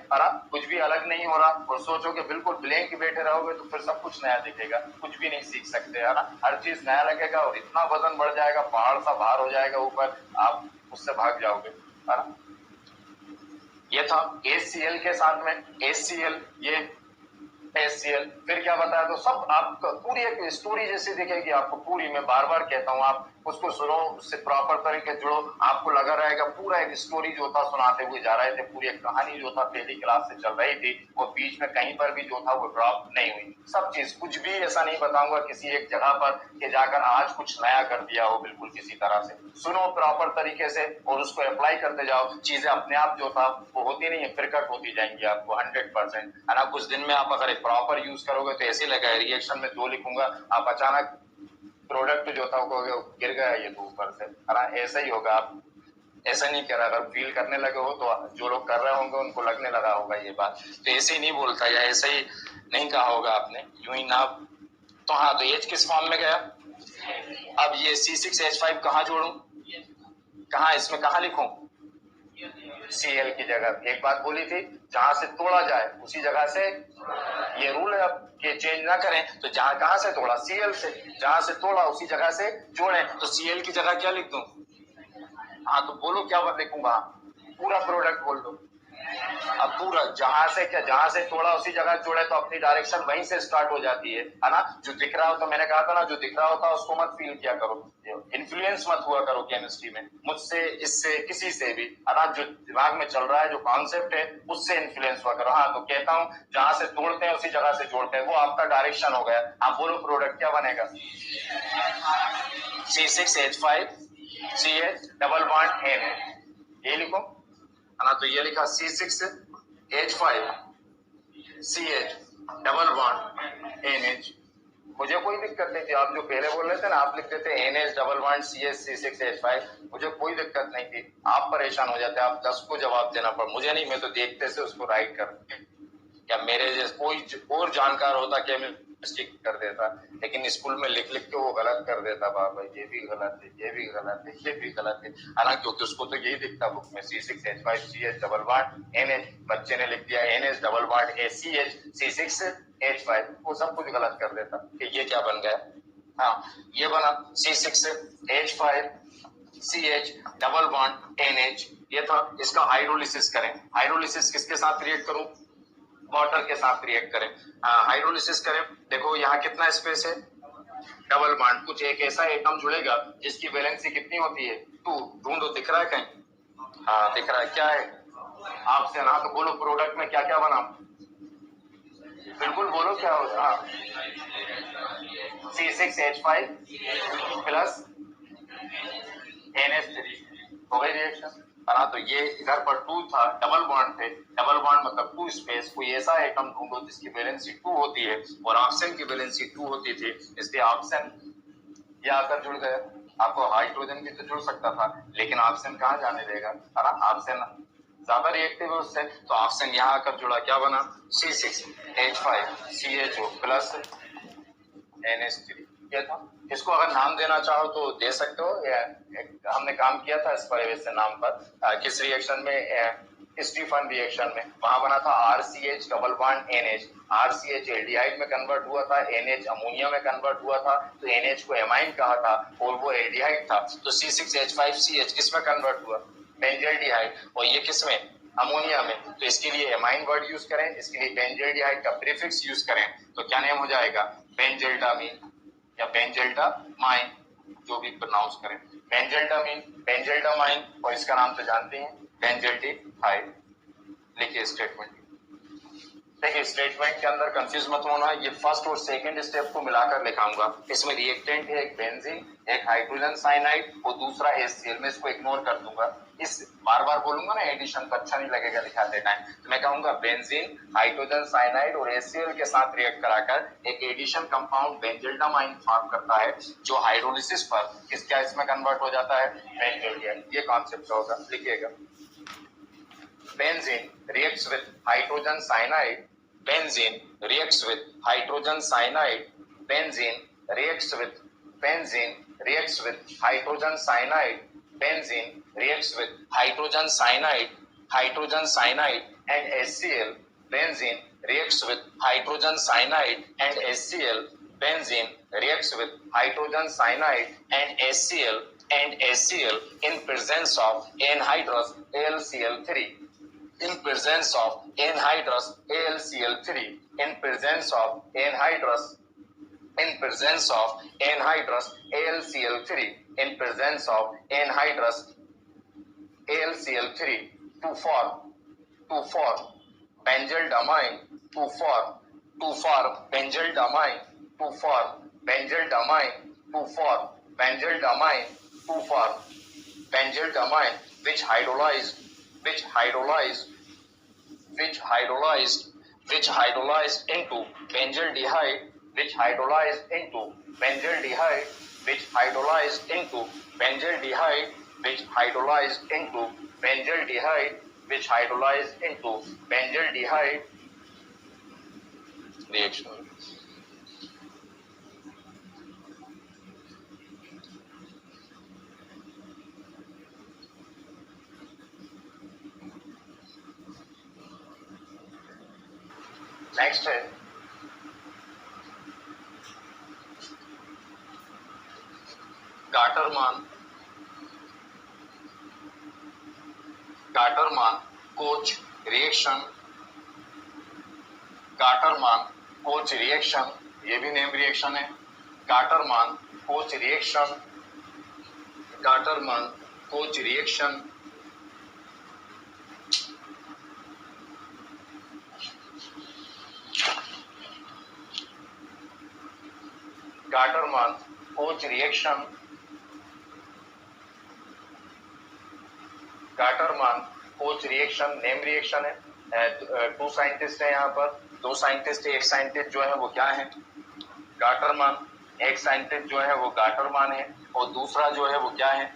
कुछ भी अलग नहीं हो रहा। और सोचोगे बिल्कुल ब्लैंक बैठे रहोगे तो फिर सब कुछ नया दिखेगा, कुछ भी नहीं सीख सकते, है ना। हर चीज नया लगेगा और इतना वजन बढ़ जाएगा, पहाड़ सा भार हो जाएगा ऊपर, आप उससे भाग जाओगे, है ना। ये था HCl के साथ में HCl, ये HCl, फिर क्या बताया, तो सब आपको पूरी एक स्टोरी जैसी दिखेगी आपको पूरी। मैं बार बार कहता हूँ आप उसको सुनो, उससे प्रॉपर तरीके जुड़ो, आपको लगा रहेगा पूरा एक स्टोरी जो था सुनाते हुए जा रहे थे, पूरी एक कहानी जो था पहली क्लास से चल रही थी, वो बीच में कहीं पर भी जो था वो ड्रॉप नहीं हुई। सब चीज कुछ भी ऐसा नहीं बताऊंगा किसी एक जगह पर कि जाकर आज कुछ नया कर दिया हो, बिल्कुल किसी तरह से सुनो प्रॉपर तरीके से और उसको अप्लाई करते जाओ, चीजें अपने आप जो था वो होती नहीं है, प्रकट होती जाएंगी आपको 100%, है ना। कुछ दिन में आप अगर प्रॉपर यूज करोगे तो ऐसे लगा रिएक्शन में 2 लिखूंगा, आप अचानक प्रोडक्ट जो था वो गिर गया ये तो ऊपर से, है ना। ऐसा ही होगा, आप ऐसा नहीं करा, अगर फील करने लगे हो तो जो लोग कर रहे होंगे उनको लगने लगा होगा ये बात, तो ऐसे ही नहीं बोलता या ऐसे ही नहीं कहा होगा आपने, यूं ही ना। तो हाँ, तो एच किस फॉर्म में गया। अब ये C6H5 कहाँ जोड़ू, कहाँ इसमें कहाँ लिखूं, Cl की जगह। एक बात बोली थी, जहां से तोड़ा जाए उसी जगह से, ये रूल है अब कि चेंज ना करें, तो जहां कहां से तोड़ा Cl से, जहां से तोड़ा उसी जगह से जोड़ें, तो Cl की जगह क्या लिख दूं। हाँ तो बोलो क्या लिखूंगा, पूरा प्रोडक्ट बोल दो। अब पूरा जहां से तोड़ा उसी जगह जोड़े, तो अपनी डायरेक्शन वहीं से स्टार्ट हो जाती है ना। जो दिख रहा हो, तो मैंने कहा था ना, जो दिख रहा होता है उसको मत फील किया करो, इन्फ्लुएंस मत हुआ करो केमिस्ट्री में मुझसे, इससे, किसी से भी, है ना। जो दिमाग में चल रहा है, जो कॉन्सेप्ट है, उससे इन्फ्लुएंस हुआ करो। हाँ तो कहता हूँ जहां से तोड़ते हैं उसी जगह से जोड़ते हैं, वो आपका डायरेक्शन हो गया। आप बोलो प्रोडक्ट क्या बनेगा, C6H5 CH double bond N, ये लिखो, है ना। तो ये लिखा C6H5 CH double bond NH। मुझे कोई दिक्कत नहीं थी, आप जो पहले बोल रहे थे ना, आप लिखते थे NH double bond CH C6H5, मुझे कोई दिक्कत नहीं थी। आप परेशान हो जाते, आप 10 को जवाब देना पड़, मुझे नहीं, मैं तो देखते से उसको राइट कर, या मेरे जैसे कोई और जानकार होता क्या मैं मिस्टेक कर देता, लेकिन स्कूल में लिख लिख के वो गलत कर देता, बाबा ये भी गलत है, ये भी गलत है, ये भी गलत है, हालांकि क्योंकि उसको तो यही दिखता बुक में, C6H5 CH double bond NH, बच्चे ने लिख दिया NH double bond CH C6H5, वो सब कुछ गलत कर देता कि ये क्या बन गया। हाँ ये बना C6H5 CH double bond NH, ये था। इसका हाइड्रोलिसिस करें, हाइड्रोलिसिस किसके साथ क्रिएट करूं, वाटर के साथ रिएक्ट करें, हाइड्रोलिसिस करें। देखो यहाँ कितना स्पेस है, डबल बॉन्ड, कुछ एक ऐसा एटम जुड़ेगा जिसकी वैलेंसी कितनी होती है 2, ढूंढो, दिख रहा है कहीं, हाँ दिख रहा है, क्या है आपसे ना, तो बोलो प्रोडक्ट में क्या क्या बना, बिल्कुल बोलो क्या होगा, C6H5 प्लस NH3, हो गई रिएक्शन, है ना। तो ये इधर पर 2 था, डबल बॉन्ड थे, डबल बॉन्ड मतलब 2 स्पेस, कोई ऐसा एटम ढूंढो जिसकी वैलेंसी 2 होती है और ऑक्सीजन की वैलेंसी 2 होती थी, इसलिए ऑक्सीजन ये आकर जुड़ गया। आपको हाइड्रोजन भी तो जुड़ सकता था, लेकिन ऑक्सीजन कहाँ जाने देगा, है ना, ऑक्सीजन ज्यादा रिएक्टिव है उससे, तो ऑक्सीजन यहाँ आकर जुड़ा, क्या बना C6H5 CHO प्लस NH3, ये था। इसको अगर नाम देना चाहो तो दे सकते हो, हमने काम किया था इस पर वैसे नाम पर, किस रिएक्शन में, स्टीफन रिएक्शन में, वहां बना था RCH double bond NH, RCH aldehyde में कन्वर्ट हुआ था, NH अमोनिया में कन्वर्ट हुआ था, तो NH को एमाइन कहा था और वो एल्डिहाइड था, तो C6H5 CH किस में कन्वर्ट हुआ, बेंजल्डिहाइड, और ये किस में, अमोनिया में, तो इसके लिए एमाइन वर्ड यूज करें, इसके लिए बेंजल्डिहाइड का प्रीफिक्स यूज करें, तो क्या नेम हो जाएगा, बेंजल्डामीन या बेंजल्डामाइन, जो भी प्रोनाउंस करें, बेंजल्डामीन, बेंजल्डामाइन, और इसका नाम तो जानते हैं बेंजल्डिहाइड। लिखिए स्टेटमेंट, देखिए स्टेटमेंट के अंदर कंफ्यूज मत होना, ये फर्स्ट और सेकंड स्टेप को मिलाकर लिखाऊंगा, इसमें रिएक्टेंट है एक बेंजीन, एक हाइड्रोजन साइनाइड और दूसरा HCl, मैं इसको इग्नोर कर दूंगा, इस बार बार बोलूंगा ना एडिशन तो अच्छा नहीं लगेगा लिखाते टाइम, तो मैं कहूंगा बेंजीन, हाइड्रोजन साइनाइड और HCl के साथ रिएक्ट कराकर एक एडिशन कंपाउंड बेंजल्डामाइन फॉर्म करता है, जो हाइड्रोलिसिस पर किसका इसमें कन्वर्ट हो जाता है, बेंजल्डिहाइड, ये कॉन्सेप्ट होगा, लिखिएगा। Benzene reacts with hydrogen cyanide. Benzene reacts with hydrogen cyanide. Benzene reacts with benzene reacts with hydrogen cyanide. Benzene reacts with hydrogen cyanide. Hydrogen cyanide and HCl. Benzene reacts with hydrogen cyanide and HCl. Benzene reacts with hydrogen cyanide and HCl in presence of anhydrous AlCl3. In presence of anhydrous AlCl3, in presence of anhydrous AlCl3 in presence of anhydrous AlCl3 to form benzaldamine to form benzaldamine to form benzaldamine to form benzaldamine to form benzaldamine which hydrolyzed into benzaldehyde which hydrolyzed into benzaldehyde which hydrolyzed into benzaldehyde which hydrolyzed into benzaldehyde which hydrolyzed into benzaldehyde reaction. Next है गाटरमान कोच रिएक्शन ये भी नेम रिएक्शन है। Gattermann coach reaction Gattermann coach reaction Gattermann coach reaction name reaction है। टू साइंटिस्ट है यहाँ पर, दो साइंटिस्ट, एक साइंटिस्ट जो है वो क्या है गाटरमान, एक साइंटिस्ट जो है वो गाटरमान है और दूसरा जो है वो क्या है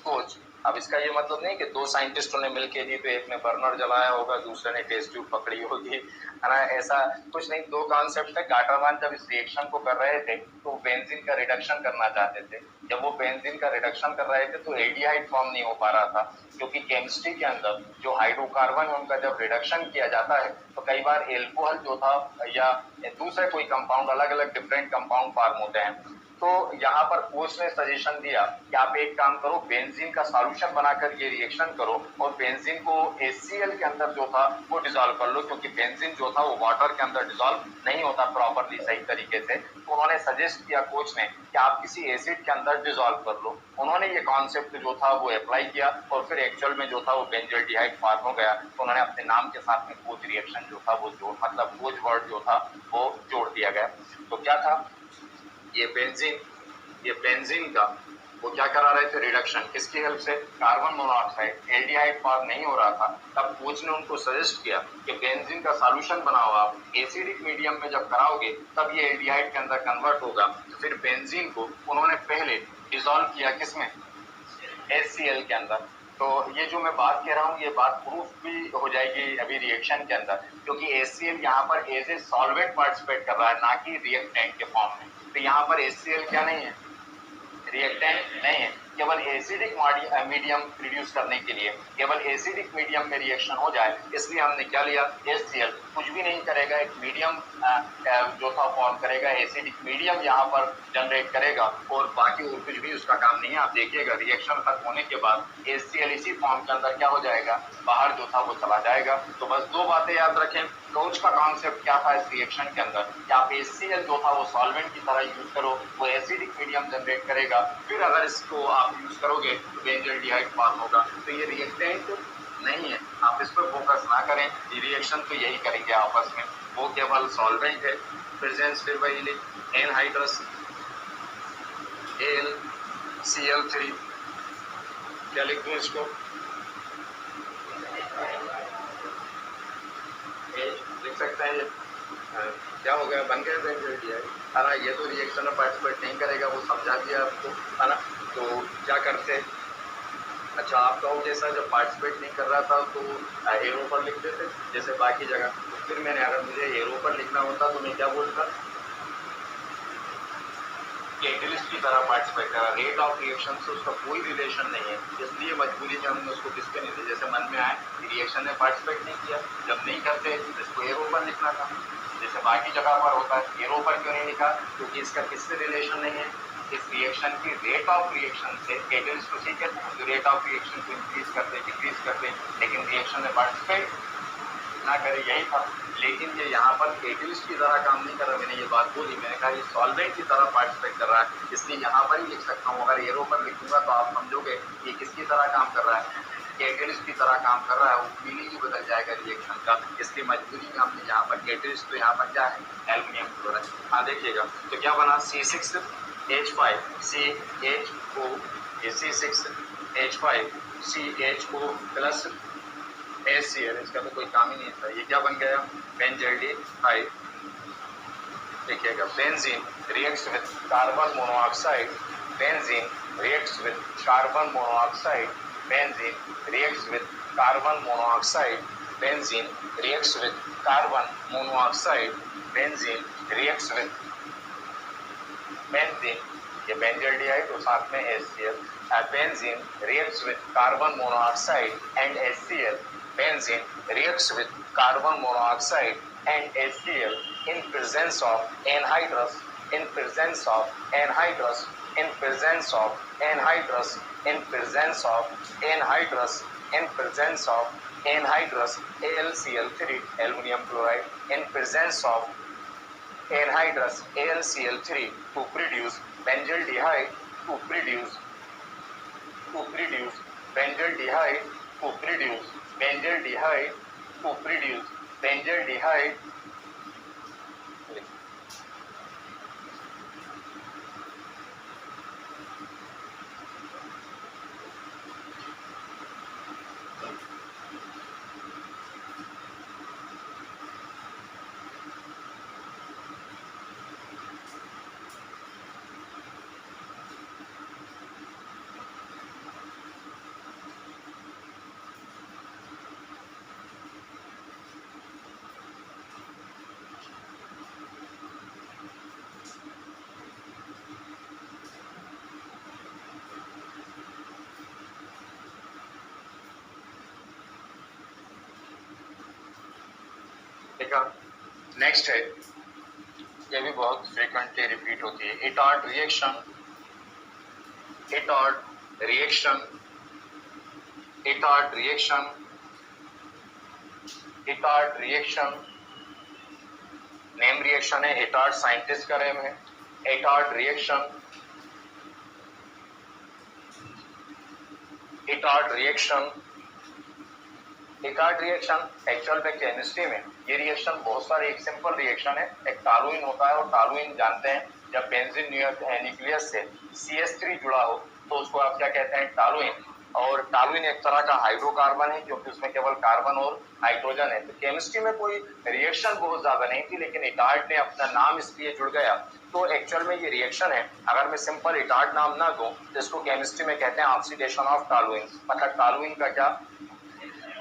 कोच। अब इसका ये मतलब नहीं कि दो साइंटिस्टों ने मिलके दी तो एक ने बर्नर जलाया होगा दूसरे ने टेस्ट ट्यूब पकड़ी होगी, है ना, ऐसा कुछ नहीं। दो कॉन्सेप्ट है। गाटरमान जब इस रिएक्शन को कर रहे थे तो बेंजीन का रिडक्शन करना चाहते थे। जब वो बेंजीन का रिडक्शन कर रहे थे तो एल्डिहाइड फॉर्म नहीं हो पा रहा था, क्योंकि केमिस्ट्री के अंदर जो हाइड्रोकार्बन है उनका जब रिडक्शन किया जाता है तो कई बार एल्कोहल जो था या दूसरे कोई कंपाउंड, अलग अलग डिफरेंट कंपाउंड फॉर्म होते हैं। तो यहाँ पर कोच ने सजेशन दिया कि आप एक काम करो, बेंजीन का सॉल्यूशन बनाकर ये रिएक्शन करो और बेंजीन को HCl के अंदर जो था वो डिसॉल्व कर लो, क्योंकि बेंजीन जो था वो वाटर के अंदर डिसॉल्व नहीं होता प्रॉपरली सही तरीके से। तो उन्होंने सजेस्ट किया कोच ने कि आप किसी एसिड के अंदर डिसॉल्व कर लो। उन्होंने ये कॉन्सेप्ट जो था वो अप्लाई किया और फिर एक्चुअल में जो था वो बेंजल्डिहाइड फॉर्म हो गया। तो उन्होंने अपने नाम के साथ में कोच रिएक्शन जो था वो जोड़, मतलब कोच वर्ड जो था वो जोड़ दिया गया। तो क्या था ये बेंजीन का वो क्या करा रहे थे रिडक्शन, किसकी हेल्प से, कार्बन मोनोऑक्साइड, एल्डिहाइड फॉर्म नहीं हो रहा था। तब कोच ने उनको सजेस्ट किया कि बेंजीन का सॉल्यूशन बनाओ, आप एसिडिक मीडियम में जब कराओगे तब ये एल्डिहाइड के अंदर कन्वर्ट होगा। तो फिर बेंजीन को उन्होंने पहले डिसॉल्व किया किसमें, HCl के अंदर। तो ये जो मैं बात कह रहा हूँ ये बात प्रूफ भी हो जाएगी अभी रिएक्शन के अंदर, क्योंकि HCl यहाँ पर एज ए सॉल्वेंट पार्टिसिपेट कर रहा है, ना कि रिएक्टेंट के फॉर्म में। तो यहाँ पर HCl क्या नहीं है, रिएक्टेंट नहीं है, केवल एसिडिक मीडियम प्रोड्यूस करने के लिए, केवल एसिडिक मीडियम में रिएक्शन हो जाए, इसलिए हमने क्या लिया HCl। कुछ भी नहीं करेगा, एक मीडियम जो था फॉर्म करेगा, एसिडिक मीडियम यहाँ पर जनरेट करेगा और बाकी और कुछ भी उसका काम नहीं है। आप देखिएगा रिएक्शन खत्म होने के बाद HCl इसी फॉर्म के अंदर क्या हो जाएगा, बाहर जो था वो चला जाएगा। तो बस दो बातें याद रखें। कोच का कॉन्सेप्ट क्या था इस रिएक्शन के अंदर कि आप HCl जो था वो सॉल्वेंट की तरह यूज करो, वो एसिडिक मीडियम जनरेट करेगा, फिर अगर इसको आप यूज करोगे तो बेंजल्डिहाइड फॉर्म होगा। तो ये रिएक्टेंट नहीं है, आप इस पर फोकस ना करें। ये रिएक्शन तो यही करेंगे आपस में, वो केवल सॉल्वेंट है। प्रेजेंस फिर वही लिख, एनहाइड्रस AlCl3, क्या लिख दूं इसको, लिख सकते हैं क्या हो गया, बन गया बेंजल्डिहाइड, है ना। ये तो रिएक्शन में पार्टिसिपेट नहीं करेगा, वो समझा दिया आपको, है ना। तो क्या करते, अच्छा आप कहो जैसा जब पार्टिसिपेट नहीं कर रहा था तो एरो पर लिख देते जैसे बाकी जगह। तो फिर मैंने, अगर मुझे एरो पर लिखना होता तो मैं क्या बोलता, कैटलिस्ट की तरह पार्टिसिपेट करा। रेट ऑफ रिएक्शन से उसका कोई रिलेशन नहीं है, इसलिए मजबूरी में हमने उसको किसके नहीं दी, जैसे मन में आए रिएक्शन में पार्टिसिपेट नहीं किया, जब नहीं करते तो इसको एरो पर लिखना था जैसे बाकी जगह पर होता है। एरो पर क्यों नहीं लिखा, क्योंकि इसका किससे रिलेशन नहीं है, इस रिएक्शन की रेट ऑफ रिएक्शन से। कैटलिस्ट को ठीक है, जो रेट ऑफ रिएक्शन को इंक्रीज करते डिक्रीज करते, लेकिन रिएक्शन में पार्टिसिपेट ना करे, यही था। लेकिन ये यहाँ पर कैटलिस्ट की तरह काम नहीं कर रहा। मैंने ये बात बोली, मैंने कहा ये सॉल्वेंट की तरह पार्टिसिपेट कर रहा है, इसलिए यहाँ पर ही लिख सकता हूँ। अगर एरो पर लिखूंगा तो आप समझोगे कि किसकी तरह काम कर रहा है, कैटलिस्ट की तरह काम कर रहा है। वो मीनिंग ही बदल जाएगा रिएक्शन का, इसलिए मजबूरी में हमने यहाँ पर कैटलिस्ट, तो यहाँ पर क्या है, एल्युमिनियम क्लोराइड। हाँ देखिएगा, तो क्या बना, C6H5CHO, ये C6H5CHO प्लस HCl, इसका तो कोई काम ही नहीं था। ये क्या बन गया, बेंजल्डिहाइड। देखिएगा, benzene reacts with carbon monoxide, benzene reacts with carbon monoxide, benzene reacts with carbon monoxide, benzene reacts with carbon monoxide, benzene reacts with benzene, ये बेंजल्डिहाइड और साथ में HCl। Benzene reacts with carbon monoxide and HCl, benzene reacts with carbon monoxide and HCl in presence of anhydrous, in presence of anhydrous, in presence of anhydrous, in presence of anhydrous, in presence of anhydrous AlCl3 aluminum chloride, in presence of anhydrous AlCl3 to produce benzaldehyde, to produce benzaldehyde, to produce benzaldehyde, to produce benzaldehyde। Next है, ये भी बहुत फ्रीक्वेंटली रिपीट होती है, Etard reaction, Etard reaction, Etard reaction, Etard reaction. Name reaction है, इटार्ड साइंटिस्ट का नेम है। Etard reaction, Etard reaction, Etard reaction actual में केमिस्ट्री में ये रिएक्शन बहुत सारे, एक सिंपल रिएक्शन है, एक टॉलुइन होता है, और टॉलुइन जानते हैं जब बेंजीन न्यूक्लियस से CH3 जुड़ा हो तो उसको आप क्या कहते हैं, टॉलुइन। और टॉलुइन एक तरह का हाइड्रोकार्बन है क्योंकि उसमें केवल कार्बन और हाइड्रोजन है। तो केमिस्ट्री में कोई रिएक्शन बहुत ज्यादा नहीं थी, लेकिन इटार्ड ने अपना नाम इसलिए जुड़ गया। तो एक्चुअल में ये रिएक्शन है, अगर मैं सिंपल इटार्ड नाम ना दूं तो इसको केमिस्ट्री में कहते हैं ऑक्सीडेशन ऑफ टॉलुइन, मतलब टॉलुइन का क्या।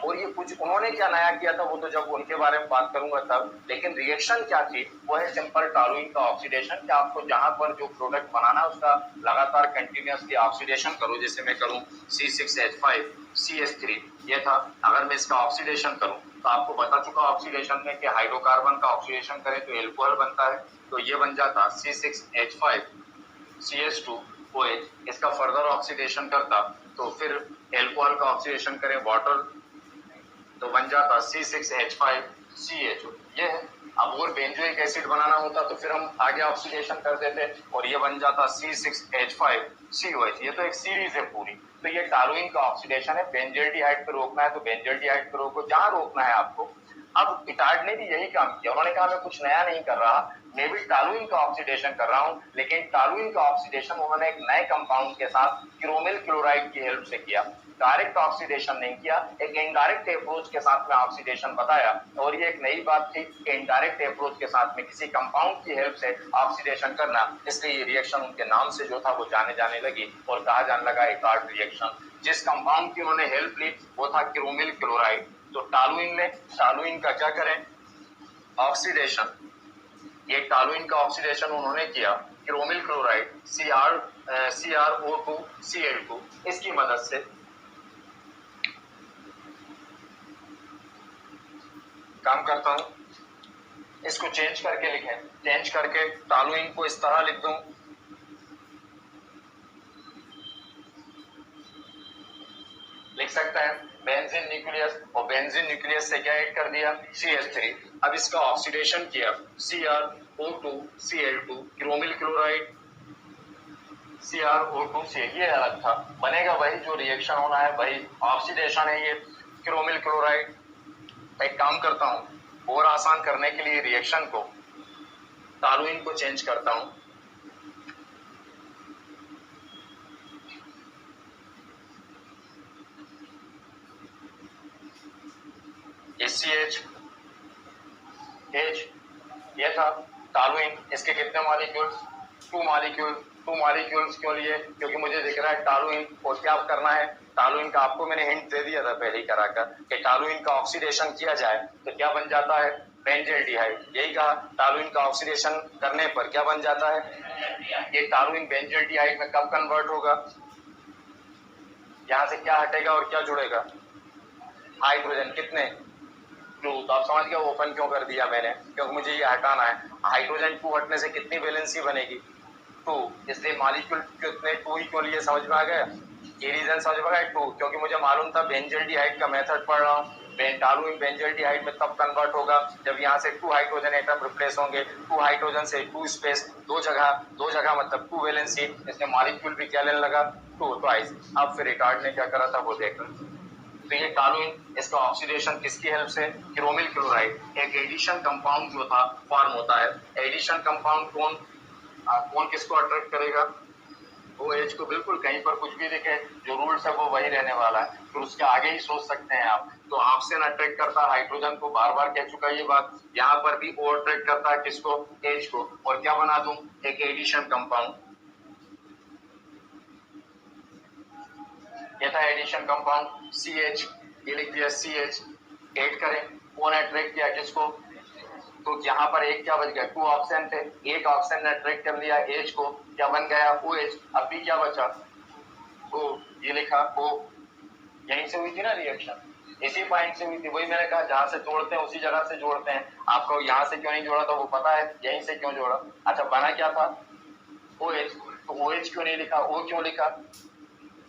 और ये कुछ उन्होंने क्या नया किया था वो तो जब उनके बारे में बात करूंगा तब, लेकिन रिएक्शन क्या थी वो है सिंपल टॉलुइन का ऑक्सीडेशन। कि आपको जहां पर जो प्रोडक्ट बनाना है उसका लगातार कंटिन्यूअसली ऑक्सीडेशन करो, जैसे मैं करूं C6H5CH3 ये था, अगर मैं इसका ऑक्सीडेशन करूं तो आपको बता चुका ऑक्सीडेशन में कि हाइड्रोकार्बन का ऑक्सीडेशन करें तो एल्कोहल बनता है, तो ये बन जाता C6H5CH2OH। इसका फर्दर ऑक्सीडेशन करता तो फिर एल्कोहल का ऑक्सीडेशन करें वाटर तो बन जाता C6H5CHO, ये है। अब और बेंजोइक एसिड बनाना होता तो फिर हम आगे ऑक्सीडेशन कर देते और ये बन जाता C6H5COH। ये तो एक सीरीज है पूरी। तो ये टॉलुइन का ऑक्सीडेशन है, बेंजल्डिहाइड पे रोकना है तो बेंजल्डिहाइड पे रोको, जहां रोकना है आपको। अब इटार्ड ने भी यही काम किया, उन्होंने कहा मैं कुछ नया नहीं कर रहा, मैं भी टॉलुइन का ऑक्सीडेशन कर रहा हूं, लेकिन टॉलुइन का ऑक्सीडेशन उन्होंने एक नए कंपाउंड के साथ क्रोमिल क्लोराइड की हेल्प से किया। डायरेक्ट ऑक्सीडेशन नहीं किया, एक इनडायरेक्ट अप्रोच के साथ में ऑक्सीडेशन बताया। और ये एक नई बात थी कि इनडायरेक्ट अप्रोच के साथ में किसी कंपाउंड की हेल्प से ऑक्सीडेशन करना, इसलिए ये रिएक्शन उनके नाम से जो था वो जाने लगी और कहा जाने लगा इटार्ड रिएक्शन। जिस कंपाउंड की उन्होंने हेल्प ली वो था क्रोमिल क्लोराइड। तो टॉलुइन ने, टॉलुइन का क्या करें, ऑक्सीडेशन, ये टॉलुइन का ऑक्सीडेशन उन्होंने किया क्रोमिल क्लोराइड CrO2Cl2 इसकी मदद से। काम करता हूं, इसको चेंज करके लिखें, चेंज करके टॉलुइन को इस तरह लिख दूं, लिख सकते हैं बेंजीन न्यूक्लियस, और बेंजीन न्यूक्लियस से क्या ऐड कर दिया, CH3। अब इसका ऑक्सीडेशन किया, CrO2Cl2, क्रोमिल क्लोराइड, CrO2 ये अलग था, बनेगा वही जो रिएक्शन होना है, वही ऑक्सीडेशन है ये, क्रोमिल क्लोराइड। एक काम करता हूं और आसान करने के लिए रिएक्शन को, टॉलुइन को चेंज करता हूं। CH H ये था टॉलुइन, इसके कितने मॉलिक्यूल्स, 2 मॉलिक्यूल। 2 मॉलिक्यूल्स क्यों लिए, क्योंकि मुझे दिख रहा है टॉलुइन, और क्या करना है, टॉलुइन का आपको मैंने हिंट दे दिया था पहले ही कराकर कि टॉलुइन का ऑक्सीडेशन किया जाए तो क्या बन जाता है, बेंजल्डिहाइड। यही कहा, टॉलुइन का ऑक्सीडेशन करने पर क्या बन जाता है, ये टॉलुइन बेंजल्डिहाइड में कब कन्वर्ट होगा, यहां से क्या हटेगा और क्या जुड़ेगा, हाइड्रोजन, कितने, 2। तो आप समझ गए ओपन क्यों कर दिया मैंने, क्योंकि मुझे ये हटाना है। हाइड्रोजन 2 हटने से कितनी वैलेंसी बनेगी, 2, इसलिए मॉलिक्यूल कितने 2 ही क्यों लिए, समझ में आ गया, ये रीजन समझ में आ गया 2, क्योंकि मुझे मालूम था बेंजल्डिहाइड का मेथड पढ़ रहा हूँ, टॉलुइन बेंजल्डिहाइड में तब कन्वर्ट होगा जब यहाँ से 2 हाइड्रोजन एटम रिप्लेस होंगे, 2 हाइड्रोजन से 2 स्पेस, 2 जगह मतलब 2 वैलेंसी, इसमें मॉलिक्यूल भी क्या लेने लगा, 2 ट्वाइस। अब फिर रिकार्ड ने क्या करा था वो देखना। तो ये टॉलुइन, इसका ऑक्सीडेशन किसकी हेल्प से, क्रोमिल क्लोराइड, एक एडिशन कंपाउंड जो था फॉर्म होता है। एडिशन कंपाउंड कौन किसको अट्रैक्ट करेगा, OH को। बिल्कुल, कहीं पर कुछ भी दिखे, जो रूल्स है वो वही रहने वाला है, तो उसके आगे ही सोच सकते हैं आप। तो ऑक्सीजन अट्रैक्ट करता है हाइड्रोजन को, बार बार कह चुका ये बात, यहाँ पर भी O अट्रैक्ट करता है किसको, H को, और क्या बना दूं, एक एडिशन कंपाउंड। ये था एडिशन कंपाउंड CH, ये लिख दिया CH, ऐड करें, कौन अट्रैक्ट किया किसको, तो यहाँ पर एक क्या बच गया, 2 ऑक्सीजन थे, एक ऑक्सीजन ने अट्रैक्ट कर लिया H को, क्या बन गया OH। अब भी क्या बचा, O, ये लिखा O, यहीं से हुई थी ना रिएक्शन, इसी पॉइंट से हुई थी, वही मैंने कहा जहां से जोड़ते हैं उसी जगह से जोड़ते हैं। आपको यहाँ से क्यों नहीं जोड़ा था वो पता है, यहीं से क्यों जोड़ा। अच्छा, बना क्या था OH, तो OH क्यों नहीं लिखा, O क्यों लिखा,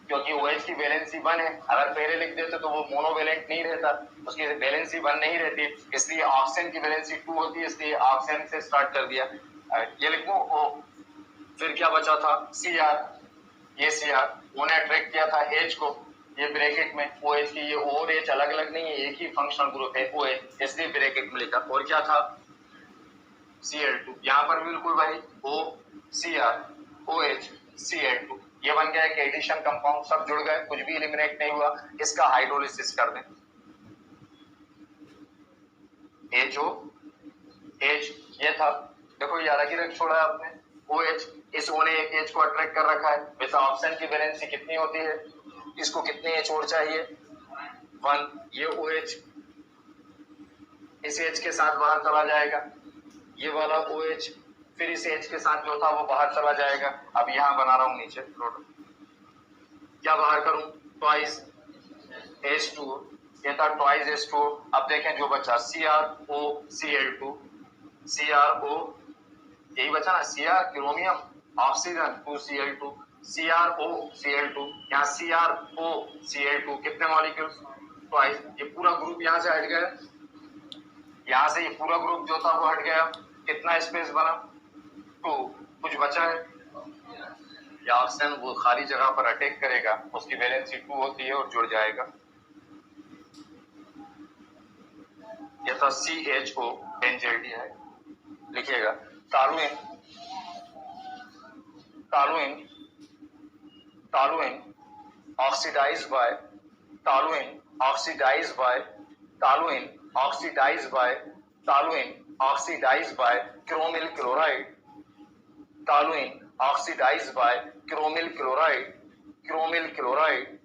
क्योंकि OH की वैलेंसी 1 है, अगर पहले लिख देते तो वो मोनोवेलेंट नहीं रहता, उसकी वैलेंसी 1 नहीं रहती, इसलिए ऑक्सीजन की वैलेंसी 2 होती है, इसलिए ऑक्सीजन से स्टार्ट कर दिया। ये लिख दो O, फिर क्या बचा था Cr, ये Cr, उन्होंने अट्रैक्ट किया था H को, ये ब्रैकेट में OH की, ये O और H अलग अलग नहीं है, एक ही फंक्शनल ग्रुप है OH, इसलिए ब्रैकेट में लिखा। और क्या था Cl2, यहाँ पर बिल्कुल भाई O, Cr, OH, Cl2, ये बन गया एक एडिशन कंपाउंड, सब जुड़ गए, कुछ भी एलिमिनेट नहीं हुआ। इसका हाइड्रोलिसिस कर दें, HO, H, ये था, देखो ये अलग ही रख छोड़ा आपने, OH, इस O ने एक H को अट्रैक्ट कर रखा है, वैसे ऑक्सीजन की वैलेंसी कितनी होती है, इसको कितने H और चाहिए, 1, ये OH इस H के साथ बाहर चला जाएगा, ये वाला OH फिर इस H के साथ जो था वो बाहर चला जाएगा। अब यहाँ बना रहा हूं नीचे प्रोडक्ट, क्या बाहर करूं, ट्वाइस H2O, ये था ट्वाइस H2O। अब देखें जो बचा CrO Cl2, CrO, यही बचा ना, Cr chromium, oxygen 2Cl2, CrO Cl2, यहाँ CrO Cl2, कितने मॉलिक्यूल्स, ट्वाइस। ये पूरा ग्रुप यहाँ से हट गया, यहाँ से ये पूरा ग्रुप जो था वो हट गया, कितना स्पेस बना, 2, कुछ बचा है, या ऑक्सीजन वो खाली जगह पर अटैक करेगा, उसकी वैलेंसी 2 होती है और जुड़ जाएगा। ये था CHO बेंजल्डिहाइड, लिखिएगा toluene, toluene, toluene oxidized by, toluene oxidized by, toluene oxidized by, toluene oxidized by chromyl chloride, toluene oxidized by chromyl chloride, chromyl chloride,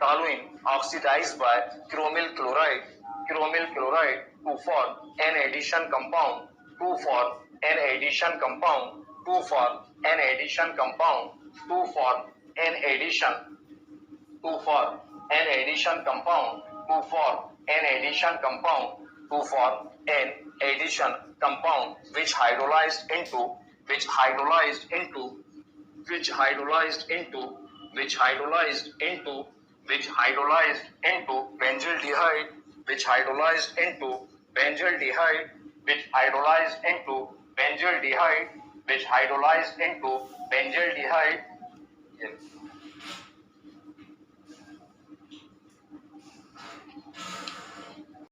toluene oxidized by chromyl chloride, chromyl chloride to form an addition compound, to form an addition compound, to form an addition compound, to form an addition, to form an addition compound, to form an addition compound, to form an addition compound which hydrolyzed into, which hydrolyzed into, which hydrolyzed into, which hydrolyzed into, which hydrolyzed into benzaldehyde, which hydrolyzed into benzaldehyde, which hydrolyzed into benzaldehyde, which hydrolyzed into benzaldehyde,